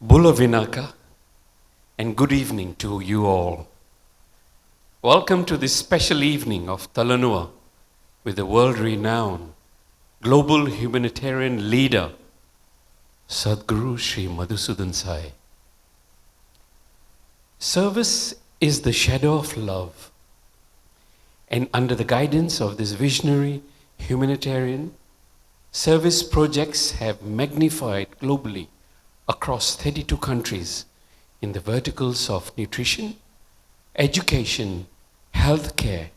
Bula Vinaka, and good evening to you all. Welcome to this special evening of Talanoa with the world-renowned global humanitarian leader, Sadguru Sri Madhusudan Sai. Service is the shadow of love, and under the guidance of this visionary humanitarian, service projects have magnified globally across 32 countries in the verticals of nutrition, education, healthcare,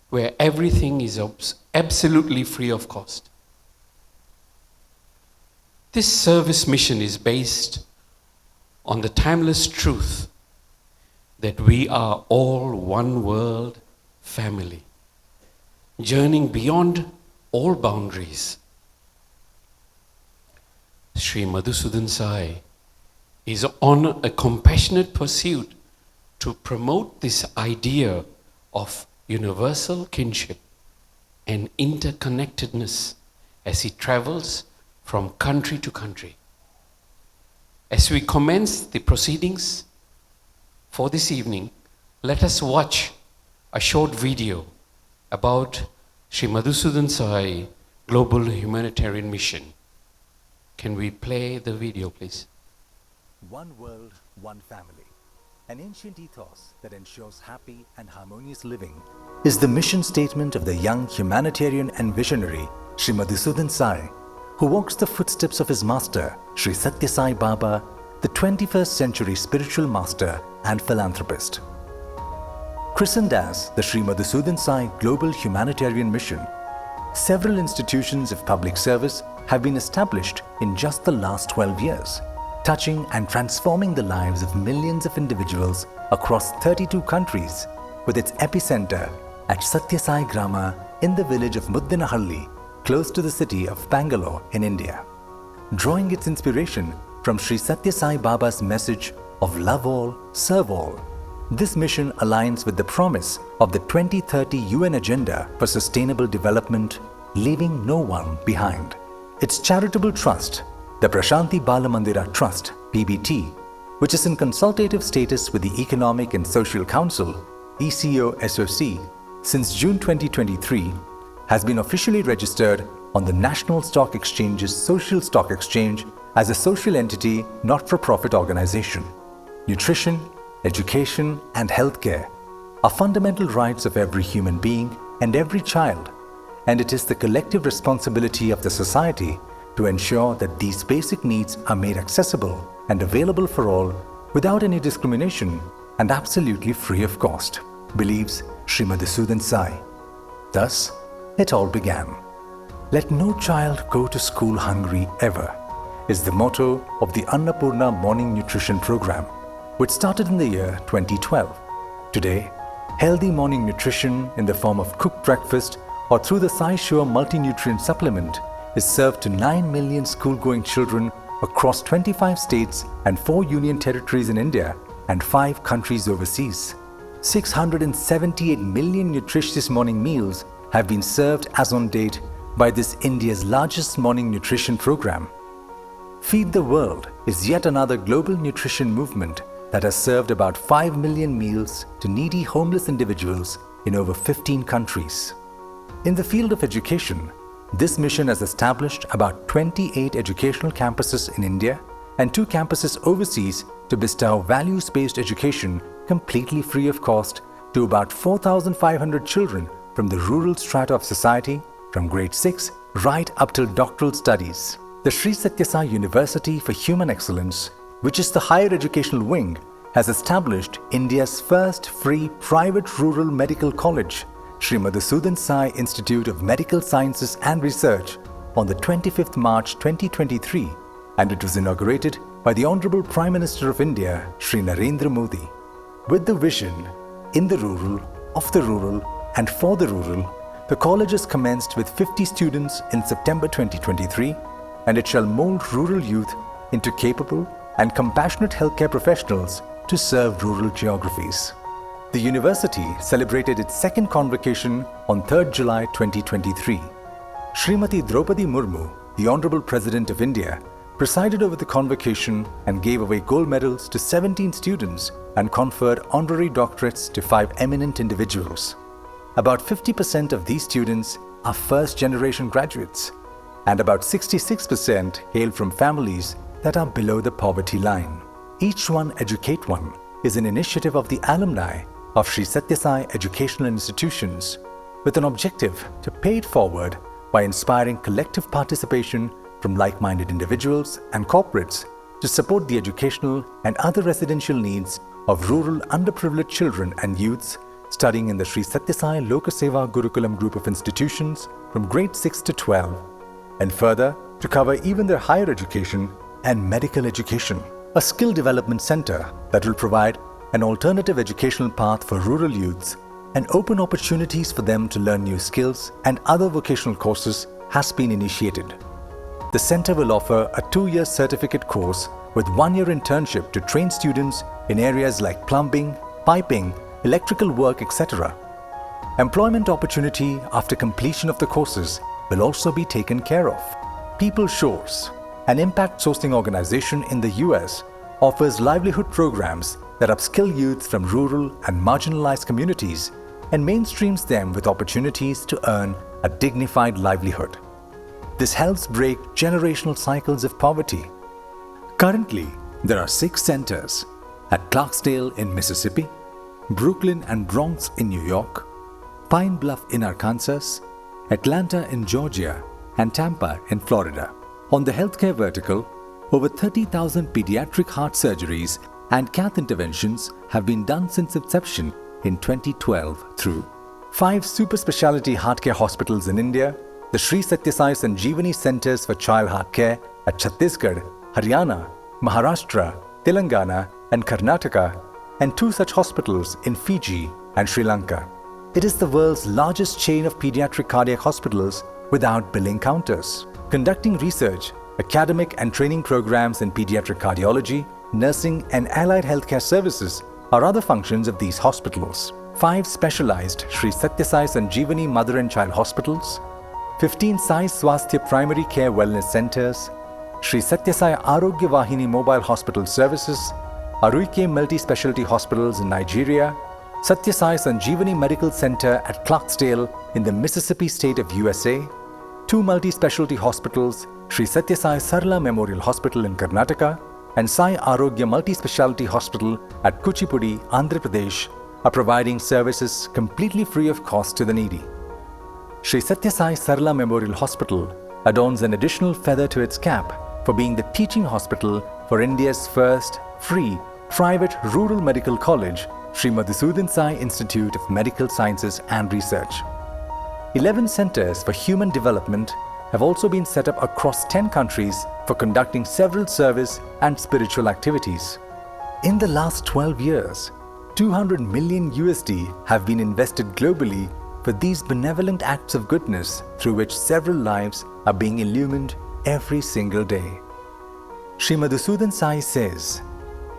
where everything is absolutely free of cost. This service mission is based on the timeless truth that we are all one world family, journeying beyond all boundaries. Sri Madhusudan Sai is on a compassionate pursuit to promote this idea of universal kinship and interconnectedness as he travels from country to country. As we commence the proceedings for this evening, let us watch a short video about Sri Madhusudan Sai Global Humanitarian Mission. Can we play the video, please? One world, one family. An ancient ethos that ensures happy and harmonious living is the mission statement of the young humanitarian and visionary Sri Madhusudan Sai, who walks the footsteps of his master, Sri Sathya Sai Baba, the 21st century spiritual master and philanthropist. Christened as the Sri Madhusudan Sai Global Humanitarian Mission, several institutions of public service have been established in just the last 12 years, touching and transforming the lives of millions of individuals across 32 countries, with its epicenter at Sathya Sai Grama in the village of Muddinahalli, close to the city of Bangalore in India. Drawing its inspiration from Sri Sathya Sai Baba's message of love all, serve all, this mission aligns with the promise of the 2030 UN Agenda for Sustainable Development, leaving no one behind. Its charitable trust, the Prashanti Balamandira Trust, PBT, which is in consultative status with the Economic and Social Council, ECO-SOC, since June 2023, has been officially registered on the National Stock Exchange's Social Stock Exchange as a social entity not-for-profit organization. Nutrition, education, and healthcare are fundamental rights of every human being and every child, and it is the collective responsibility of the society to ensure that these basic needs are made accessible and available for all without any discrimination and absolutely free of cost, believes Sri Madhusudan Sai. Thus, it all began. Let no child go to school hungry ever is the motto of the Annapurna Morning Nutrition Program, which started in the year 2012. Today, healthy morning nutrition in the form of cooked breakfast or through the Sai Sure multi-nutrient supplement is served to 9 million school-going children across 25 states and 4 union territories in India and 5 countries overseas. 678 million nutritious morning meals have been served as on date by this India's largest morning nutrition program. Feed the World is yet another global nutrition movement that has served about 5 million meals to needy homeless individuals in over 15 countries. In the field of education, this mission has established about 28 educational campuses in India and 2 campuses overseas to bestow values-based education completely free of cost to about 4,500 children from the rural strata of society, from grade 6 right up till doctoral studies. The Sri Sathya Sai University for Human Excellence, which is the higher educational wing, has established India's first free private rural medical college, Sri Madhusudan Sai Institute of Medical Sciences and Research, on the 25th March 2023, and it was inaugurated by the Honorable Prime Minister of India, Sri Narendra Modi. With the vision, in the rural, of the rural, and for the rural, the college has commenced with 50 students in September 2023, and it shall mold rural youth into capable and compassionate healthcare professionals to serve rural geographies. The university celebrated its second convocation on 3rd July 2023. Srimati Draupadi Murmu, the Honorable President of India, presided over the convocation and gave away gold medals to 17 students and conferred honorary doctorates to 5 eminent individuals. About 50% of these students are first-generation graduates, and about 66% hail from families that are below the poverty line. Each One Educate One is an initiative of the alumni of Sri Sathya Sai educational institutions with an objective to pay it forward by inspiring collective participation from like-minded individuals and corporates to support the educational and other residential needs of rural underprivileged children and youths studying in the Sri Sathya Sai Lokaseva Gurukulam group of institutions from grade 6 to 12, and further to cover even their higher education and medical education. A skill development center that will provide an alternative educational path for rural youths and open opportunities for them to learn new skills and other vocational courses has been initiated. The center will offer a 2-year certificate course with 1-year internship to train students in areas like plumbing, piping, electrical work, etc. Employment opportunity after completion of the courses will also be taken care of. People Shores, an impact sourcing organization in the US, offers livelihood programs that upskill youth from rural and marginalized communities and mainstreams them with opportunities to earn a dignified livelihood. This helps break generational cycles of poverty. Currently, there are 6 centers at Clarksdale in Mississippi, Brooklyn and Bronx in New York, Pine Bluff in Arkansas, Atlanta in Georgia, and Tampa in Florida. On the healthcare vertical, over 30,000 pediatric heart surgeries and cath interventions have been done since inception in 2012 through 5 super specialty heart care hospitals in India, the Sri Sathya Sai Sanjeevani Centers for Child Heart Care at Chhattisgarh, Haryana, Maharashtra, Telangana, and Karnataka, and 2 such hospitals in Fiji and Sri Lanka. It is the world's largest chain of pediatric cardiac hospitals without billing counters. Conducting research, academic and training programs in pediatric cardiology, nursing, and allied healthcare services are other functions of these hospitals. 5 specialized Sri Sathya Sai Sanjeevani Mother and Child Hospitals, 15 Sai Swasthya Primary Care Wellness Centers, Sri Sathya Sai Arogya Vahini Mobile Hospital Services, Aruike Multi-Specialty Hospitals in Nigeria, Sathya Sai Sanjeevani Medical Center at Clarksdale in the Mississippi State of USA, 2 multi-specialty hospitals, Sri Sathya Sai Sarla Memorial Hospital in Karnataka, and Sai Arogya Multi-Specialty Hospital at Kuchipudi, Andhra Pradesh, are providing services completely free of cost to the needy. Sri Sathya Sai Sarla Memorial Hospital adorns an additional feather to its cap for being the teaching hospital for India's first free private rural medical college, Sri Madhusudan Sai Institute of Medical Sciences and Research. 11 centers for human development have also been set up across 10 countries for conducting several service and spiritual activities. In the last 12 years, 200 million USD have been invested globally for these benevolent acts of goodness through which several lives are being illumined every single day. Sri Madhusudan Sai says,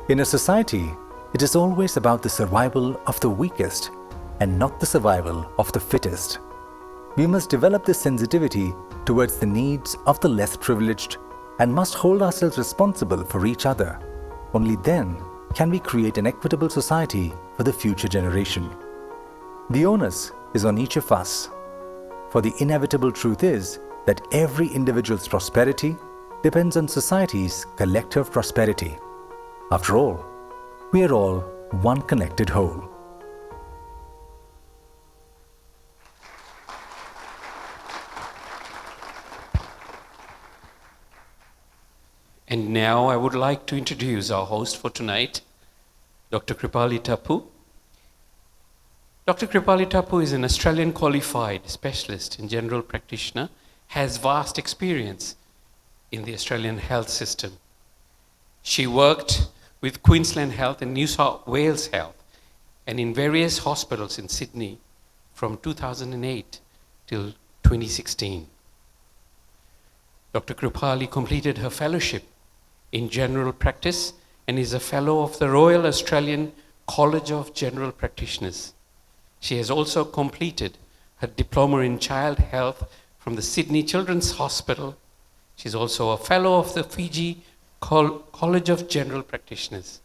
"In a society, it is always about the survival of the weakest and not the survival of the fittest. We must develop this sensitivity towards the needs of the less privileged and must hold ourselves responsible for each other. Only then can we create an equitable society for the future generation. The onus is on each of us. For the inevitable truth is that every individual's prosperity depends on society's collective prosperity. After all, we are all one connected whole." And now I would like to introduce our host for tonight, Dr. Krupali Tappoo. Dr. Krupali Tappoo is an Australian qualified specialist in general practitioner, has vast experience in the Australian health system. She worked with Queensland Health and New South Wales Health and in various hospitals in Sydney from 2008 till 2016. Dr. Krupali completed her fellowship in general practice and is a fellow of the Royal Australian College of General Practitioners. She has also completed her diploma in child health from the Sydney Children's Hospital She's also a fellow of the Fiji College of General Practitioners.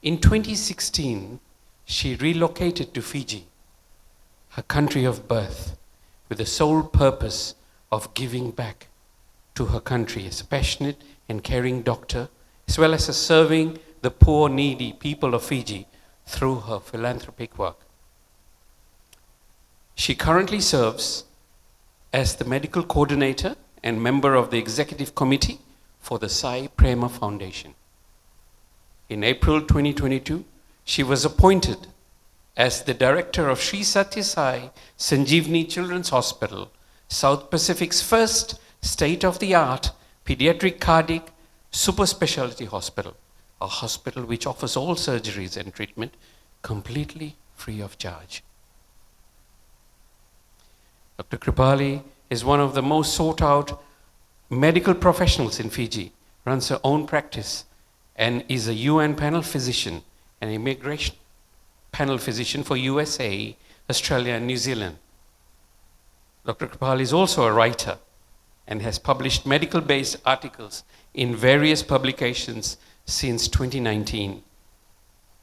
In 2016, she relocated to Fiji, her country of birth, with the sole purpose of giving back to her country as a passionate and caring doctor, as well as serving the poor, needy people of Fiji through her philanthropic work. She currently serves as the medical coordinator and member of the executive committee for the Sai Prema Foundation. In April 2022, she was appointed as the director of Sri Sathya Sai Sanjeevani Children's Hospital, South Pacific's first state-of-the-art pediatric cardiac super specialty hospital, a hospital which offers all surgeries and treatment completely free of charge. Dr. Krupali is one of the most sought out medical professionals in Fiji, runs her own practice, and is a UN panel physician and immigration panel physician for USA, Australia, and New Zealand. Dr. Krupali is also a writer and has published medical-based articles in various publications since 2019.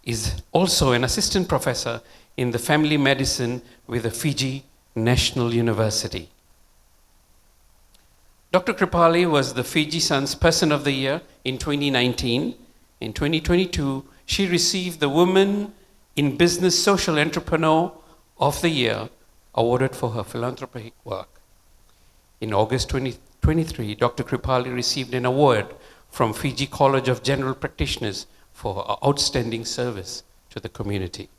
Is also an assistant professor in the family medicine with the Fiji National University. Dr. Krupali was the Fiji Sun's Person of the Year in 2019. In 2022, she received the Women in Business Social Entrepreneur of the Year, awarded for her philanthropic work. In August 2023, Dr. Krupali received an award from Fiji College of General Practitioners for her outstanding service to the community.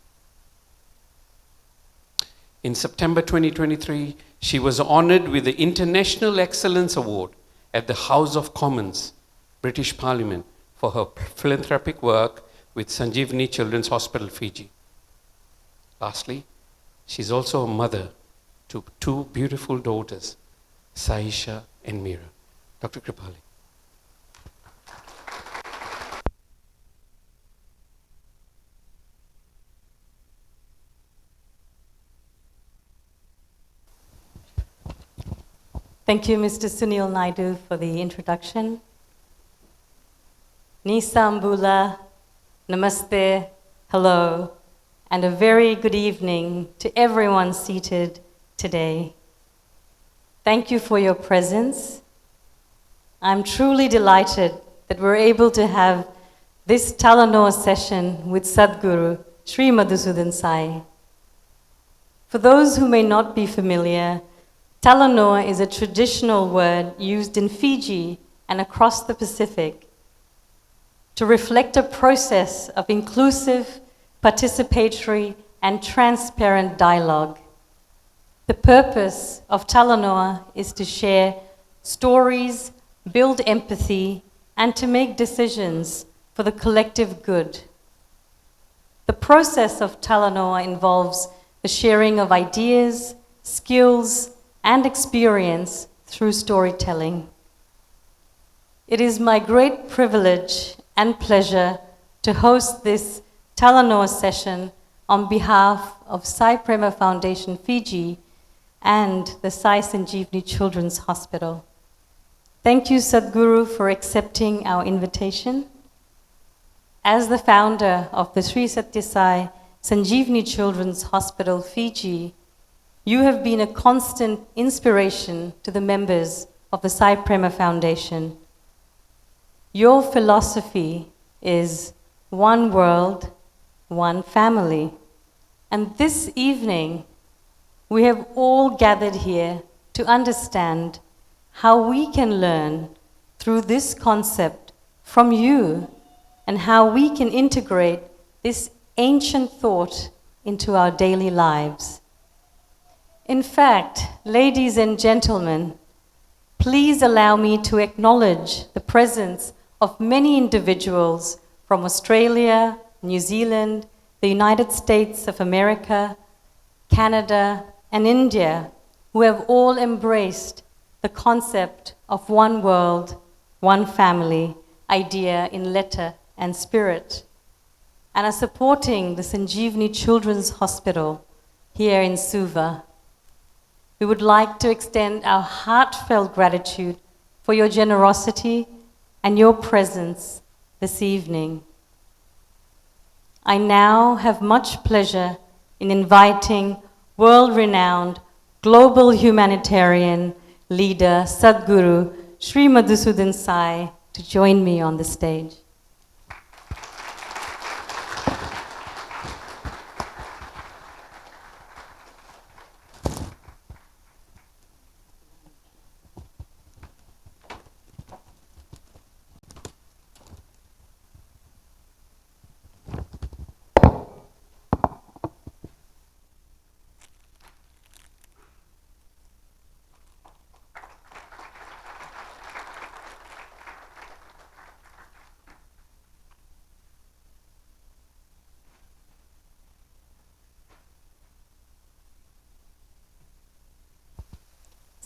In September 2023, she was honored with the International Excellence Award at the House of Commons, British Parliament, for her philanthropic work with Sanjeevani Children's Hospital, Fiji. Lastly, she's also a mother to two beautiful daughters, Saisha and Meera. Dr. Krupali. Thank you, Mr. Sunil Naidu, for the introduction. Nisambula, namaste, hello, and a very good evening to everyone seated today. Thank you for your presence. I'm truly delighted that we're able to have this Talanoa session with Sadguru, Sri Madhusudan Sai. For those who may not be familiar, Talanoa is a traditional word used in Fiji and across the Pacific to reflect a process of inclusive, participatory, and transparent dialogue. The purpose of Talanoa is to share stories, build empathy, and to make decisions for the collective good. The process of Talanoa involves the sharing of ideas, skills, and experience through storytelling. It is my great privilege and pleasure to host this Talanoa session on behalf of Sai Prema Foundation Fiji and the Sai Sanjeevani Children's Hospital. Thank you, Sadguru, for accepting our invitation. As the founder of the Sri Sathya Sai Sanjeevani Children's Hospital Fiji, you have been a constant inspiration to the members of the Sai Prema Foundation. Your philosophy is one world, one family. And this evening, we have all gathered here to understand how we can learn through this concept from you and how we can integrate this ancient thought into our daily lives. In fact, ladies and gentlemen, please allow me to acknowledge the presence of many individuals from Australia, New Zealand, the United States of America, Canada, and India, who have all embraced the concept of one world, one family idea in letter and spirit, and are supporting the Sanjeevani Children's Hospital here in Suva. We would like to extend our heartfelt gratitude for your generosity and your presence this evening. I now have much pleasure in inviting world-renowned global humanitarian leader Sadguru Sri Madhusudan Sai to join me on the stage.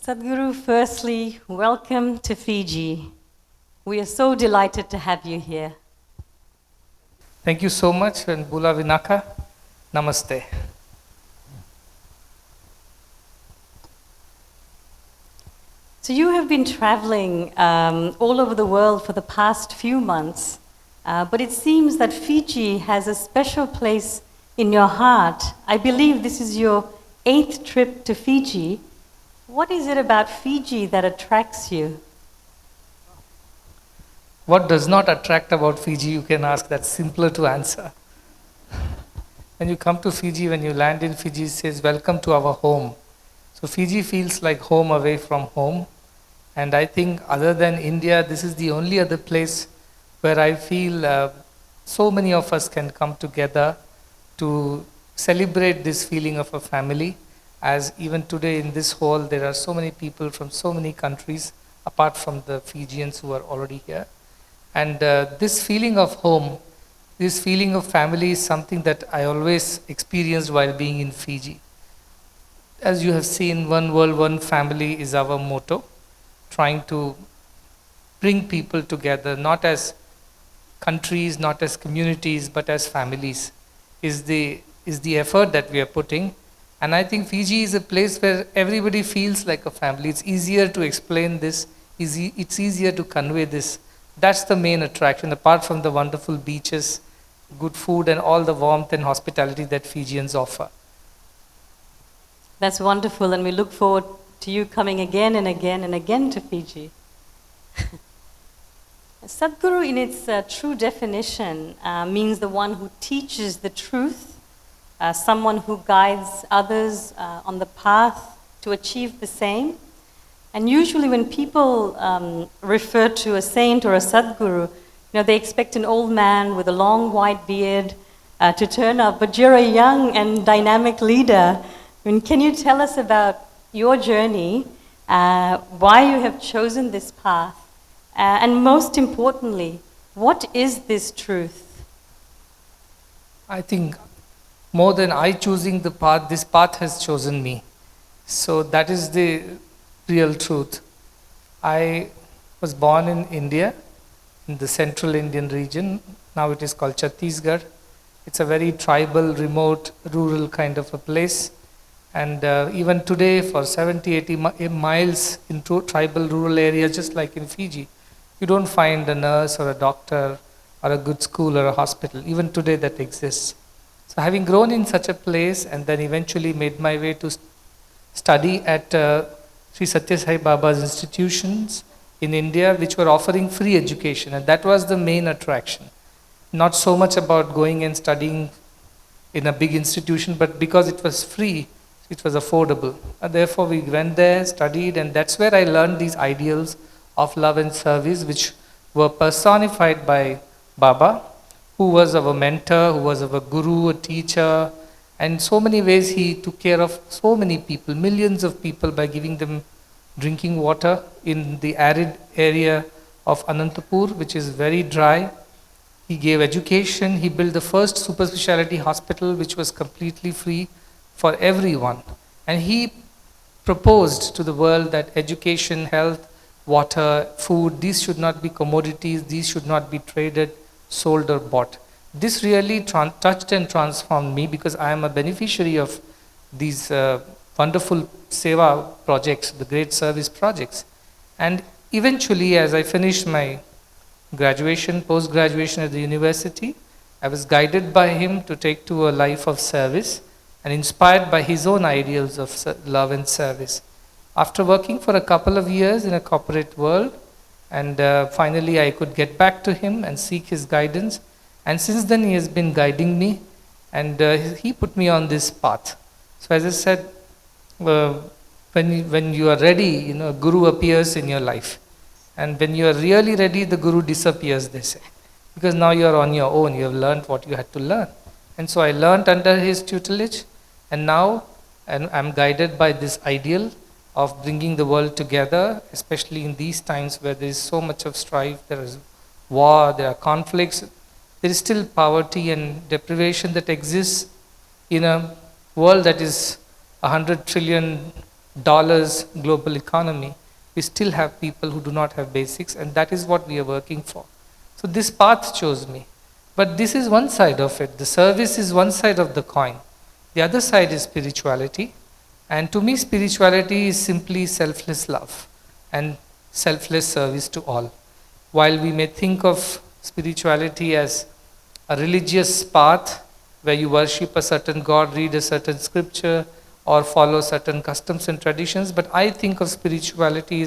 Sadhguru, firstly, welcome to Fiji. We are so delighted to have you here. Thank you so much, and Bula Vinaka. Namaste. So you have been traveling all over the world for the past few months, but it seems that Fiji has a special place in your heart. I believe this is your 8th trip to Fiji. What is it about Fiji that attracts you? What does not attract about Fiji, you can ask. That's simpler to answer. When you come to Fiji, when you land in Fiji, it says, welcome to our home. So Fiji feels like home away from home. And I think other than India, this is the only other place where I feel so many of us can come together to celebrate this feeling of a family. As even today in this hall, there are so many people from so many countries, apart from the Fijians who are already here. And this feeling of home, this feeling of family is something that I always experienced while being in Fiji. As you have seen, one world, one family is our motto, trying to bring people together, not as countries, not as communities, but as families, is the effort that we are putting. And I think Fiji is a place where everybody feels like a family. It's easier to explain this, it's easier to convey this. That's the main attraction, apart from the wonderful beaches, good food, and all the warmth and hospitality that Fijians offer. That's wonderful, and we look forward to you coming again and again and again to Fiji. Sadhguru, in its true definition, means the one who teaches the truth, someone who guides others on the path to achieve the same. And usually when people refer to a saint or a Sadhguru, they expect an old man with a long white beard to turn up, but you're a young and dynamic leader. Can you tell us about your journey, why you have chosen this path, and most importantly, what is this truth? I think more than I choosing the path, this path has chosen me. So that is the real truth. I was born in India, in the central Indian region. Now it is called Chhattisgarh. It's a very tribal, remote, rural kind of a place. And even today, for 70, 80 miles into tribal, rural areas, just like in Fiji, you don't find a nurse or a doctor or a good school or a hospital. Even today that exists. So having grown in such a place and then eventually made my way to study at Sri Sathya Sai Baba's institutions in India, which were offering free education, and that was the main attraction. Not so much about going and studying in a big institution, but because it was free, it was affordable. And therefore we went there, studied, and that's where I learned these ideals of love and service, which were personified by Baba, who was our mentor, who was our guru, a teacher, and in so many ways he took care of so many people, millions of people, by giving them drinking water in the arid area of Anantapur, which is very dry. He gave education. He built the first super specialty hospital, which was completely free for everyone. And he proposed to the world that education, health, water, food, these should not be commodities, these should not be traded, sold or bought. This really touched and transformed me, because I am a beneficiary of these wonderful seva projects, the great service projects. And eventually, as I finished my graduation, post-graduation at the university, I was guided by him to take to a life of service and inspired by his own ideals of love and service. After working for a couple of years in a corporate world, and finally I could get back to him and seek his guidance. And since then he has been guiding me, and he put me on this path. So as I said, when you are ready, a guru appears in your life. And when you are really ready, the guru disappears, they say. Because now you are on your own, you have learned what you had to learn. And so I learned under his tutelage, and now I'm guided by this ideal of bringing the world together, especially in these times where there is so much of strife, there is war, there are conflicts, there is still poverty and deprivation that exists in a world that is $100 trillion global economy. We still have people who do not have basics, and that is what we are working for. So this path chose me. But this is one side of it. The service is one side of the coin. The other side is spirituality. And to me, spirituality is simply selfless love and selfless service to all. While we may think of spirituality as a religious path where you worship a certain god, read a certain scripture, or follow certain customs and traditions, but I think of spirituality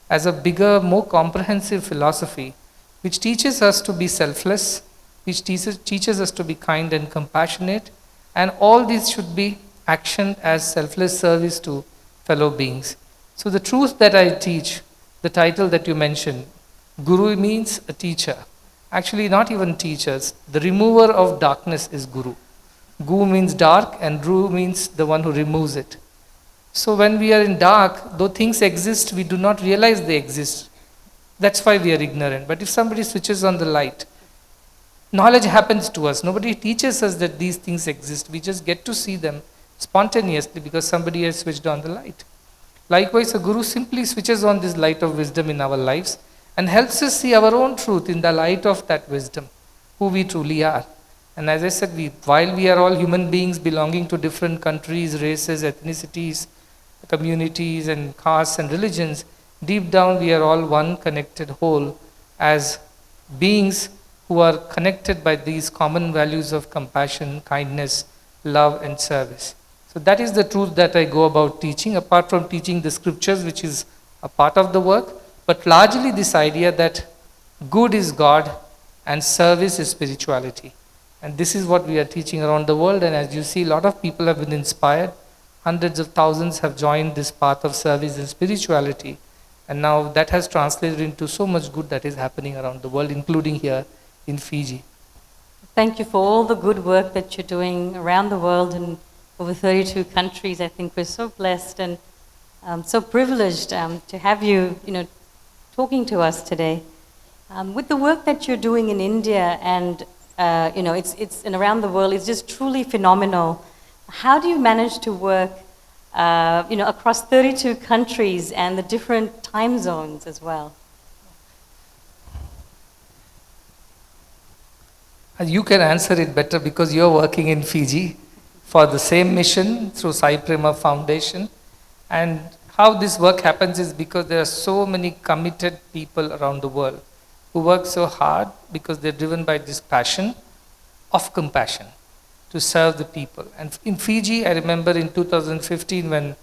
as a bigger, more comprehensive philosophy which teaches us to be selfless, which teaches us to be kind and compassionate, and all these should be actioned as selfless service to fellow beings. So the truth that I teach, the title that you mentioned, Guru means a teacher. Actually, not even teachers. The remover of darkness is Guru. Gu means dark, and Ru means the one who removes it. So when we are in dark, though things exist, we do not realize they exist. That's why we are ignorant. But if somebody switches on the light, knowledge happens to us. Nobody teaches us that these things exist. We just get to see them spontaneously because somebody has switched on the light. Likewise, a guru simply switches on this light of wisdom in our lives and helps us see our own truth in the light of that wisdom, who we truly are. And as I said, while we are all human beings belonging to different countries, races, ethnicities, communities and castes and religions, deep down we are all one connected whole as beings who are connected by these common values of compassion, kindness, love and service. So that is the truth that I go about teaching, apart from teaching the scriptures, which is a part of the work, but largely this idea that good is God and service is spirituality. And this is what we are teaching around the world, and as you see, a lot of people have been inspired. Hundreds of thousands have joined this path of service and spirituality. And now that has translated into so much good that is happening around the world, including here in Fiji. Thank you for all the good work that you're doing around the world in over 32 countries. I think we're so blessed and so privileged to have you, talking to us today. With the work that you're doing in India and it's and around the world, it's just truly phenomenal. How do you manage to work, across 32 countries and the different time zones as well? You can answer it better because you're working in Fiji for the same mission through Sai Prema Foundation. And how this work happens is because there are so many committed people around the world who work so hard because they're driven by this passion of compassion to serve the people. And in Fiji, I remember in 2015 when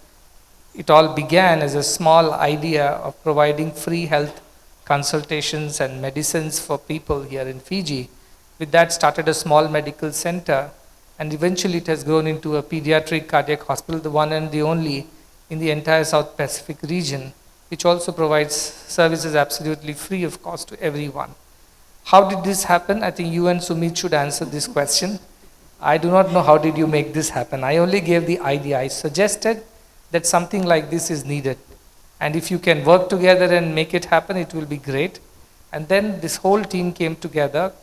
it all began as a small idea of providing free health consultations and medicines for people here in Fiji. With that started a small medical center, and eventually it has grown into a pediatric cardiac hospital, the one and the only in the entire South Pacific region, which also provides services absolutely free of cost to everyone. How did this happen? I think you and Sumit should answer this question. I do not know how did you make this happen. I only gave the idea. I suggested that something like this is needed. And if you can work together and make it happen, it will be great. And then this whole team came together.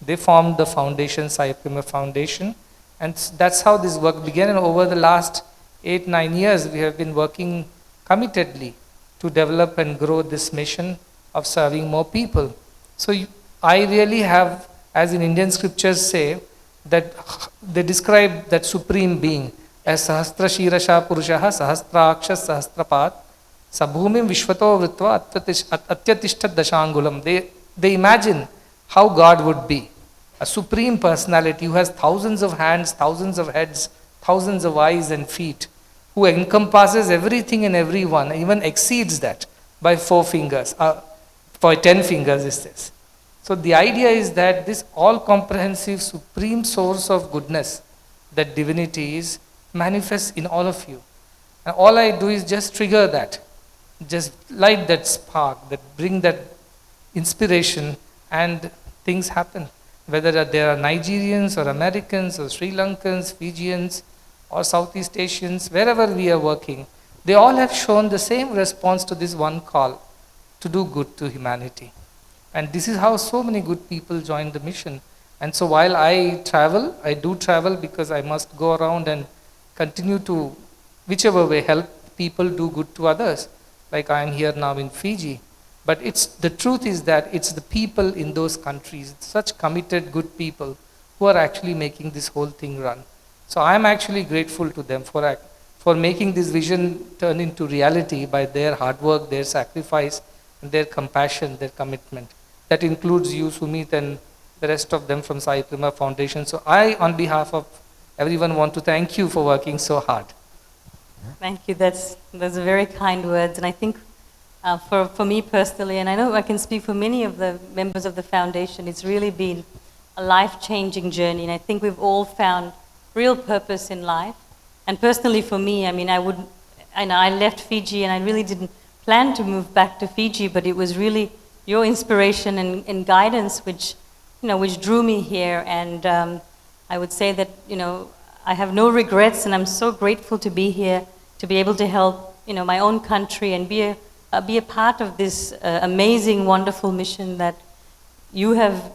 They formed the foundation, Sai Prema Foundation. And that's how this work began. And over the last 8-9 years, we have been working committedly to develop and grow this mission of serving more people. So I really have, as in Indian scriptures say, that they describe that supreme being as Sahasra Shirasha Purushaha Sahasraksha Sahasrapat Sabhumim Vishwato Vritva Atyatishtat Dashangulam. They imagine how God would be. A supreme personality who has thousands of hands, thousands of heads, thousands of eyes and feet, who encompasses everything and everyone, even exceeds that by 4 fingers, by 10 fingers is this. So the idea is that this all-comprehensive supreme source of goodness, that divinity is, manifests in all of you. And all I do is just trigger that, just light that spark, that bring that inspiration, and things happen. Whether there are Nigerians or Americans or Sri Lankans, Fijians or Southeast Asians, wherever we are working, they all have shown the same response to this one call to do good to humanity. And this is how so many good people join the mission. And so while I do travel because I must go around and continue to, whichever way, help people do good to others. Like I am here now in Fiji. But the truth is that it's the people in those countries, such committed good people, who are actually making this whole thing run. So I'm actually grateful to them for making this vision turn into reality by their hard work, their sacrifice, and their compassion, their commitment. That includes you, Sumit, and the rest of them from Sai Prima Foundation. So I, on behalf of everyone, want to thank you for working so hard. Thank you. That's very kind words. And I think for me personally, and I know I can speak for many of the members of the foundation, it's really been a life-changing journey. And I think we've all found real purpose in life. And personally for me, I mean, I left Fiji and I really didn't plan to move back to Fiji, but it was really your inspiration and guidance which drew me here. And I would say that, I have no regrets, and I'm so grateful to be here, to be able to help, my own country and be a part of this amazing, wonderful mission that you have,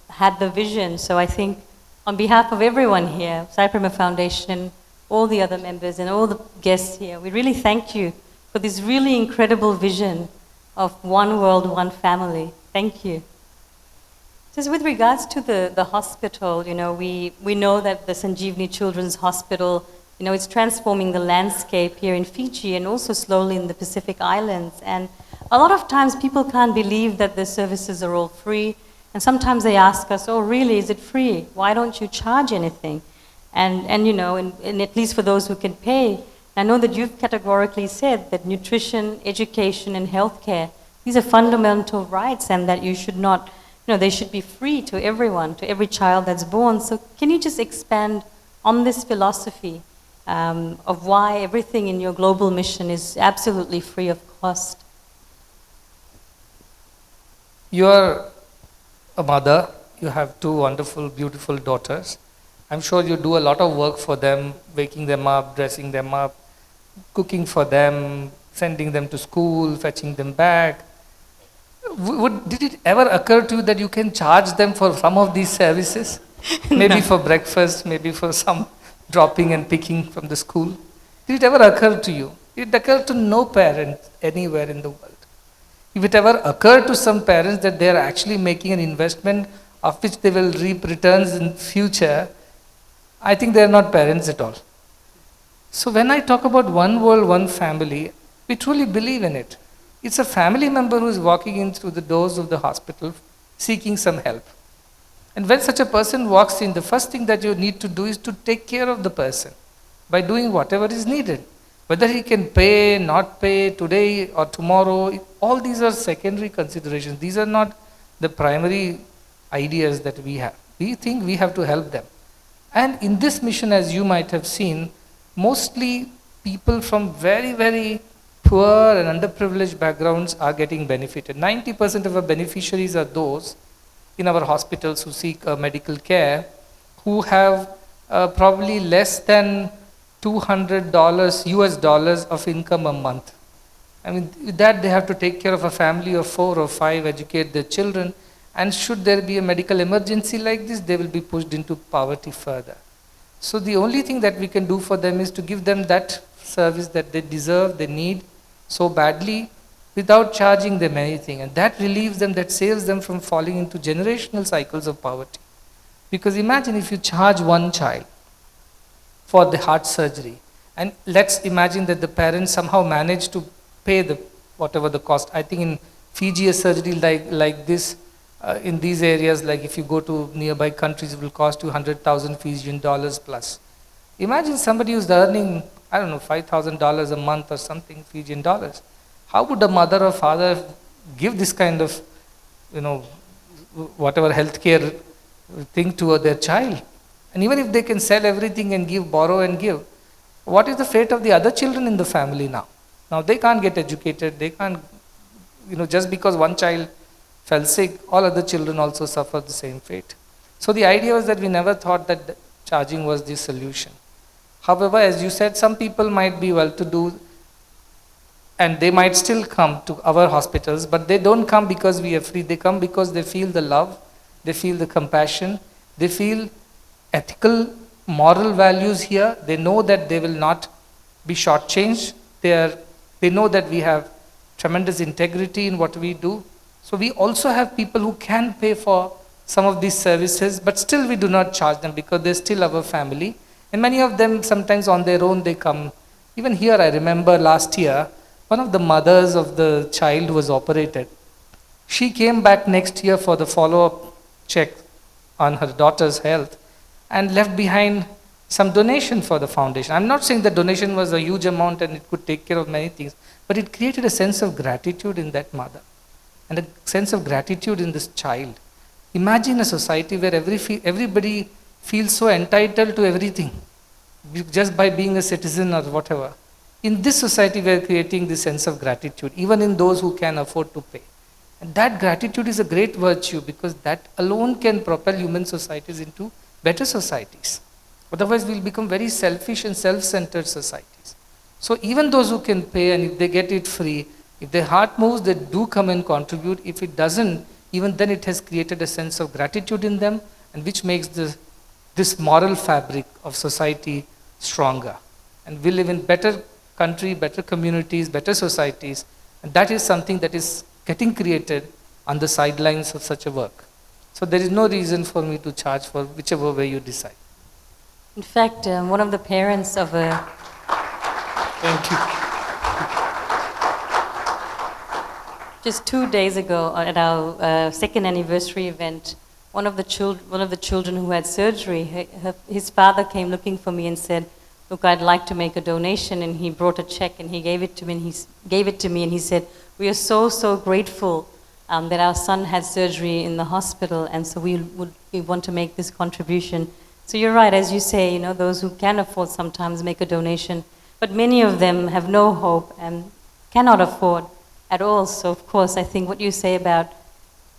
had the vision. So I think on behalf of everyone here, Sai Prima Foundation, and all the other members and all the guests here, we really thank you for this really incredible vision of one world, one family. Thank you. Just with regards to the hospital, we know that the Sanjeevani Children's Hospital, it's transforming the landscape here in Fiji and also slowly in the Pacific Islands. And a lot of times people can't believe that the services are all free. And sometimes they ask us, oh, really, is it free? Why don't you charge anything? And at least for those who can pay, I know that you've categorically said that nutrition, education, and healthcare, these are fundamental rights, and that you should not, they should be free to everyone, to every child that's born. So can you just expand on this philosophy of why everything in your global mission is absolutely free of cost? You're a mother, you have 2 wonderful, beautiful daughters. I'm sure you do a lot of work for them, waking them up, dressing them up, cooking for them, sending them to school, fetching them back. Did it ever occur to you that you can charge them for some of these services? Maybe for breakfast, maybe for some dropping and picking from the school. Did it ever occur to you? It occurred to no parent anywhere in the world. If it ever occurred to some parents that they are actually making an investment of which they will reap returns in future, I think they are not parents at all. So when I talk about one world, one family, we truly believe in it. It's a family member who is walking in through the doors of the hospital seeking some help. And when such a person walks in, the first thing that you need to do is to take care of the person by doing whatever is needed. Whether he can pay, not pay, today or tomorrow, all these are secondary considerations. These are not the primary ideas that we have. We think we have to help them. And in this mission, as you might have seen, mostly people from very, very poor and underprivileged backgrounds are getting benefited. 90% of our beneficiaries are those in our hospitals who seek medical care, who have probably less than $200 US dollars of income a month. I mean, with that they have to take care of a family of 4 or 5, educate their children, and should there be a medical emergency like this, they will be pushed into poverty further. So the only thing that we can do for them is to give them that service that they deserve, they need so badly, without charging them anything. And that relieves them, that saves them from falling into generational cycles of poverty. Because imagine if you charge one child for the heart surgery, and let's imagine that the parents somehow manage to pay the whatever the cost. I think in Fiji, a surgery like this, in these areas, like if you go to nearby countries, it will cost you 100,000 Fijian dollars plus. Imagine somebody who's earning, I don't know, $5,000 a month or something Fijian dollars. How would a mother or father give this kind of, whatever healthcare thing to their child? And even if they can sell everything and give, borrow and give, what is the fate of the other children in the family now? Now they can't get educated, they can't, just because one child fell sick, all other children also suffer the same fate. So the idea was that we never thought that charging was the solution. However, as you said, some people might be well-to-do and they might still come to our hospitals, but they don't come because we are free. They come because they feel the love, they feel the compassion, they feel ethical, moral values here. They know that they will not be shortchanged. They know that we have tremendous integrity in what we do. So we also have people who can pay for some of these services, but still we do not charge them because they're still our family. And many of them, sometimes on their own, they come. Even here, I remember last year, one of the mothers of the child who was operated, she came back next year for the follow-up check on her daughter's health and left behind some donation for the foundation. I'm not saying the donation was a huge amount and it could take care of many things, but it created a sense of gratitude in that mother and a sense of gratitude in this child. Imagine a society where everybody feels so entitled to everything just by being a citizen or whatever. In this society, we are creating this sense of gratitude, even in those who can afford to pay. And that gratitude is a great virtue because that alone can propel human societies into better societies. Otherwise, we'll become very selfish and self-centered societies. So even those who can pay, and if they get it free, if their heart moves, they do come and contribute. If it doesn't, even then it has created a sense of gratitude in them, and which makes this moral fabric of society stronger. And we live in better country, better communities, better societies, and that is something that is getting created on the sidelines of such a work. So there is no reason for me to charge for whichever way you decide. In fact, one of the parents of a... Thank you. Just 2 days ago at our second anniversary event, one of the children who had surgery, his father came looking for me and said, "Look, I'd like to make a donation," and he brought a check and he gave it to me and he said, "We are so grateful that our son had surgery in the hospital, and so we want to make this contribution." So you're right, as you say, those who can afford sometimes make a donation, but many of them have no hope and cannot afford at all. So of course, I think what you say about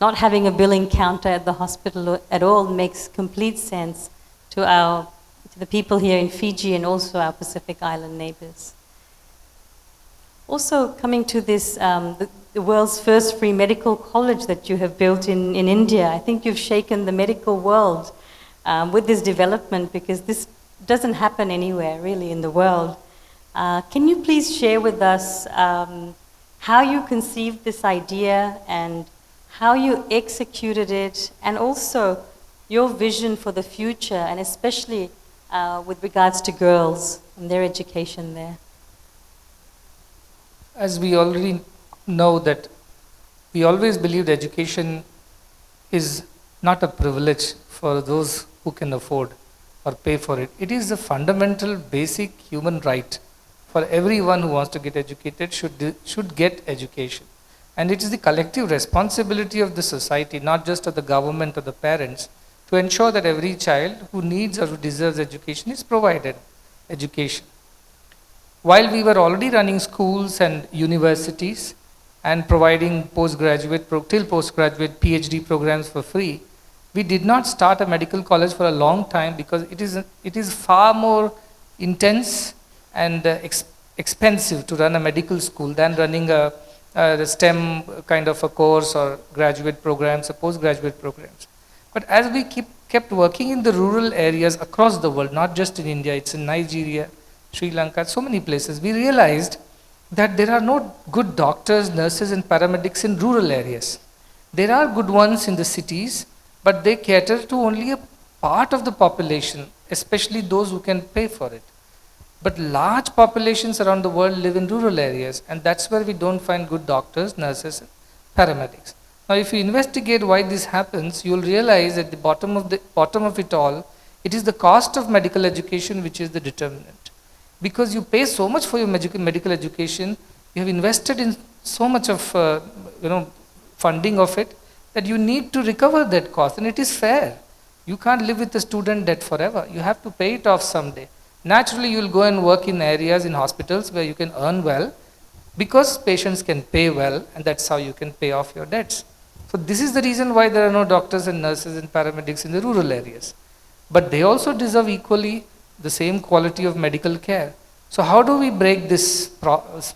not having a billing counter at the hospital at all makes complete sense to the people here in Fiji and also our Pacific Island neighbors. Also, coming to this, the world's first free medical college that you have built in India, I think you've shaken the medical world with this development, because this doesn't happen anywhere really in the world. Can you please share with us how you conceived this idea and how you executed it, and also your vision for the future, and especially with regards to girls and their education there? As we already know that we always believed education is not a privilege for those who can afford or pay for it. It is a fundamental, basic human right for everyone who wants to get educated should get education. And it is the collective responsibility of the society, not just of the government or the parents, to ensure that every child who needs or who deserves education is provided education. While we were already running schools and universities and providing postgraduate PhD programs for free, we did not start a medical college for a long time because it is far more intense and expensive to run a medical school than running a STEM kind of a course or graduate programs or postgraduate programs. But as we kept working in the rural areas across the world, not just in India, it's in Nigeria, Sri Lanka, so many places, we realized that there are no good doctors, nurses and paramedics in rural areas. There are good ones in the cities, but they cater to only a part of the population, especially those who can pay for it. But large populations around the world live in rural areas, and that's where we don't find good doctors, nurses, and paramedics. Now, if you investigate why this happens, you'll realize at the bottom of it all, it is the cost of medical education which is the determinant. Because you pay so much for your medical education, you have invested in so much of funding of it, that you need to recover that cost, and it is fair. You can't live with a student debt forever. You have to pay it off someday. Naturally, you will go and work in areas, in hospitals where you can earn well, because patients can pay well, and that's how you can pay off your debts. So this is the reason why there are no doctors and nurses and paramedics in the rural areas. But they also deserve equally the same quality of medical care. So how do we break this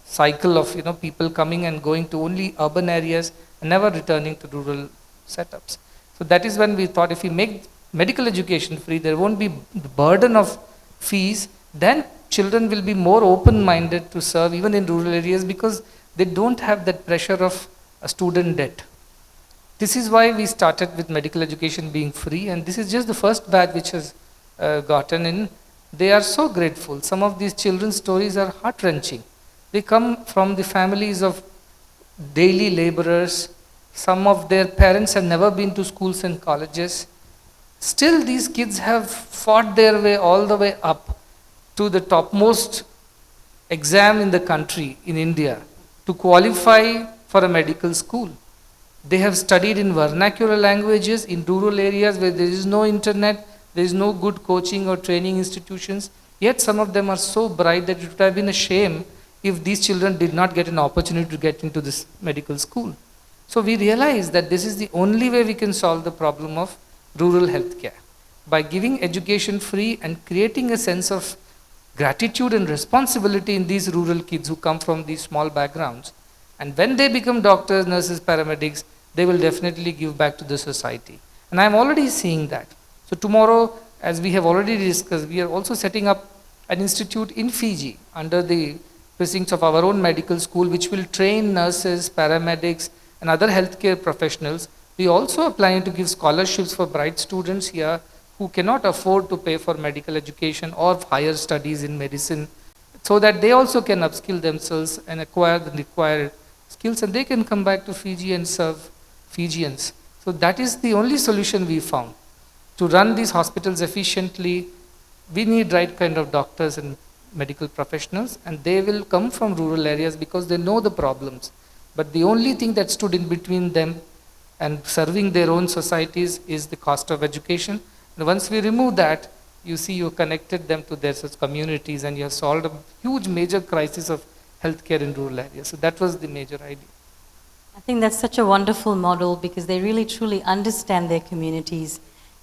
cycle of people coming and going to only urban areas and never returning to rural setups? So that is when we thought, if we make medical education free, there won't be the burden of fees, then children will be more open-minded to serve even in rural areas, because they don't have that pressure of a student debt. This is why we started with medical education being free, and this is just the first batch which has gotten in. They are so grateful. Some of these children's stories are heart-wrenching. They come from the families of daily laborers. Some of their parents have never been to schools and colleges. Still, these kids have fought their way all the way up to the topmost exam in the country, in India, to qualify for a medical school. They have studied in vernacular languages in rural areas where there is no internet, there is no good coaching or training institutions. Yet some of them are so bright that it would have been a shame if these children did not get an opportunity to get into this medical school. So we realize that this is the only way we can solve the problem of rural healthcare, by giving education free and creating a sense of gratitude and responsibility in these rural kids who come from these small backgrounds. And when they become doctors, nurses, paramedics, they will definitely give back to the society. And I'm already seeing that. So tomorrow, as we have already discussed, we are also setting up an institute in Fiji under the precincts of our own medical school, which will train nurses, paramedics, and other healthcare professionals. We also are planning to give scholarships for bright students here who cannot afford to pay for medical education or higher studies in medicine, so that they also can upskill themselves and acquire the required skills, and they can come back to Fiji and serve Fijians. So that is the only solution we found. To run these hospitals efficiently, we need right kind of doctors and medical professionals, and they will come from rural areas because they know the problems. But the only thing that stood in between them and serving their own societies is the cost of education. And once we remove that, you see you connected them to their communities, and you have solved a huge major crisis of healthcare in rural areas. So that was the major idea. I think that's such a wonderful model, because they really truly understand their communities.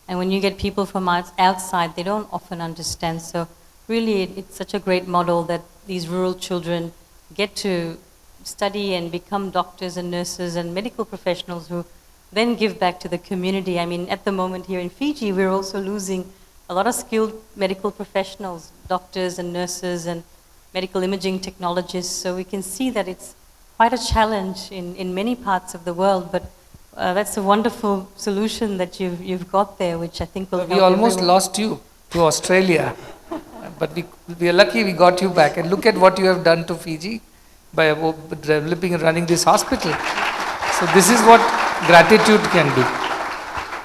And when you get people from outside, they don't often understand. So really, it's such a great model that these rural children get to study and become doctors and nurses and medical professionals who then give back to the community. I mean, at the moment here in Fiji, we're also losing a lot of skilled medical professionals, doctors and nurses and medical imaging technologists. So we can see that it's quite a challenge in many parts of the world, but that's a wonderful solution that you've got there, which I think will help We almost everyone. lost you to Australia, but we are lucky we got you back. And look at what you have done to Fiji by developing and running this hospital. So this is what gratitude can do.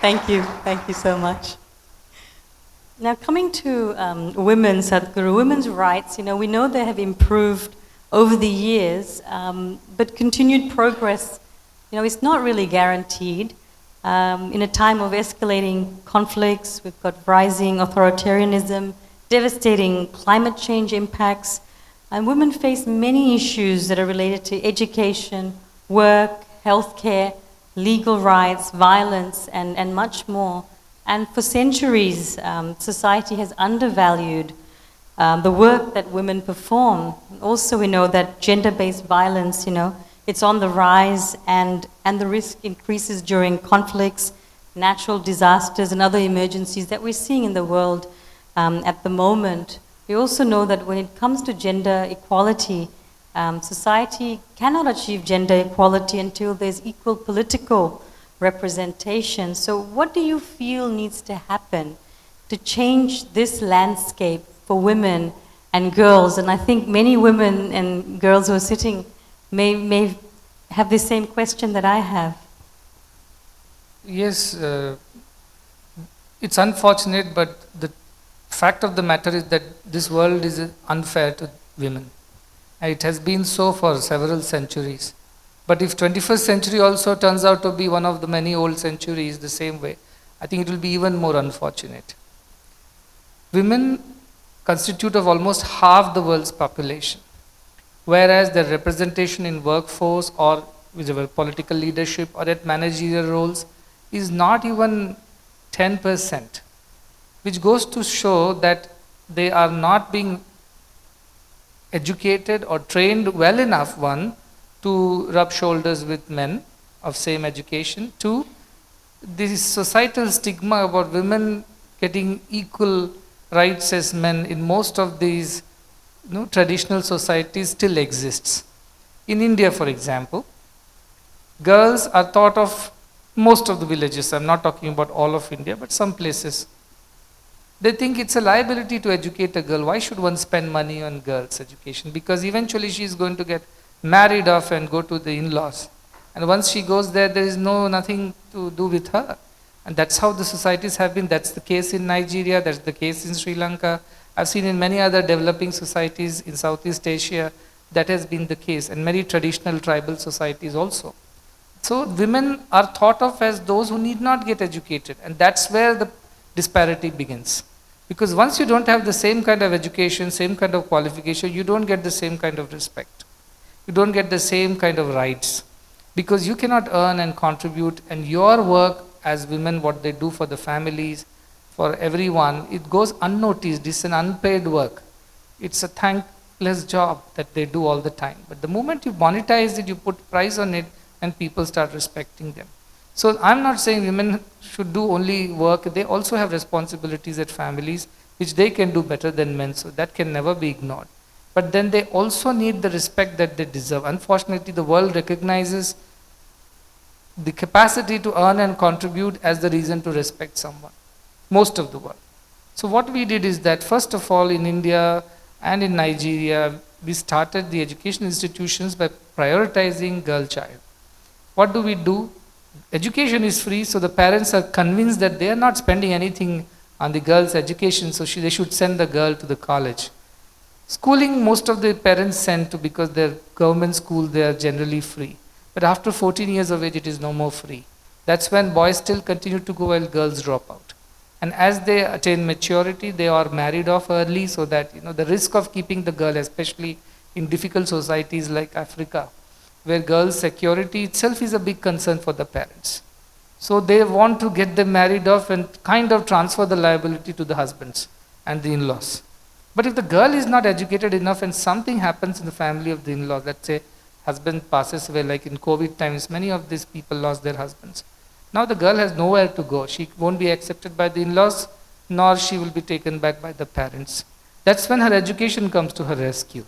Thank you so much. Now coming to women, Sadhguru, women's rights, we know they have improved over the years, but continued progress, it's not really guaranteed. In a time of escalating conflicts, we've got rising authoritarianism, devastating climate change impacts, and women face many issues that are related to education, work, healthcare, legal rights, violence, and much more. And for centuries, society has undervalued the work that women perform. Also, we know that gender-based violence, it's on the rise, and the risk increases during conflicts, natural disasters, and other emergencies that we're seeing in the world at the moment. We also know that when it comes to gender equality, society cannot achieve gender equality until there's equal political representation. So what do you feel needs to happen to change this landscape for women and girls, and I think many women and girls who are sitting may have the same question that I have. Yes, it's unfortunate, but the fact of the matter is that this world is unfair to women. And it has been so for several centuries. But if 21st century also turns out to be one of the many old centuries the same way, I think it will be even more unfortunate. Women constitute of almost half the world's population, whereas their representation in workforce or whichever political leadership or at managerial roles is not even 10%, which goes to show that they are not being educated or trained well enough, one, to rub shoulders with men of same education, two, this societal stigma about women getting equal rights as men in most of these traditional societies still exists. In India, for example, girls are thought of, most of the villages, I'm not talking about all of India, but some places, they think it's a liability to educate a girl. Why should one spend money on girls' education? Because eventually she is going to get married off and go to the in-laws. And once she goes there, there is nothing to do with her. And that's how the societies have been. That's the case in Nigeria, that's the case in Sri Lanka. I've seen in many other developing societies in Southeast Asia, that has been the case, and many traditional tribal societies also. So women are thought of as those who need not get educated, and that's where the disparity begins. Because once you don't have the same kind of education, same kind of qualification, you don't get the same kind of respect. You don't get the same kind of rights. Because you cannot earn and contribute, and your work as women, what they do for the families, for everyone, it goes unnoticed. It's an unpaid work. It's a thankless job that they do all the time. But the moment you monetize it, you put price on it, and people start respecting them. So I'm not saying women should do only work. They also have responsibilities at families, which they can do better than men. So that can never be ignored. But then they also need the respect that they deserve. Unfortunately, the world recognizes the capacity to earn and contribute as the reason to respect someone. Most of the world. So what we did is that, first of all, in India and in Nigeria, we started the education institutions by prioritizing girl child. What do? Education is free, so the parents are convinced that they are not spending anything on the girl's education, so they should send the girl to the college. Schooling, most of the parents send to, because they're government school, they are generally free. But after 14 years of age, it is no more free. That's when boys still continue to go while girls drop out. And as they attain maturity, they are married off early, so that the risk of keeping the girl, especially in difficult societies like Africa, where girls' security itself is a big concern for the parents. So they want to get them married off and kind of transfer the liability to the husbands and the in-laws. But if the girl is not educated enough and something happens in the family of the in-laws, let's say husband passes away, like in COVID times, many of these people lost their husbands. Now the girl has nowhere to go. She won't be accepted by the in-laws, nor she will be taken back by the parents. That's when her education comes to her rescue.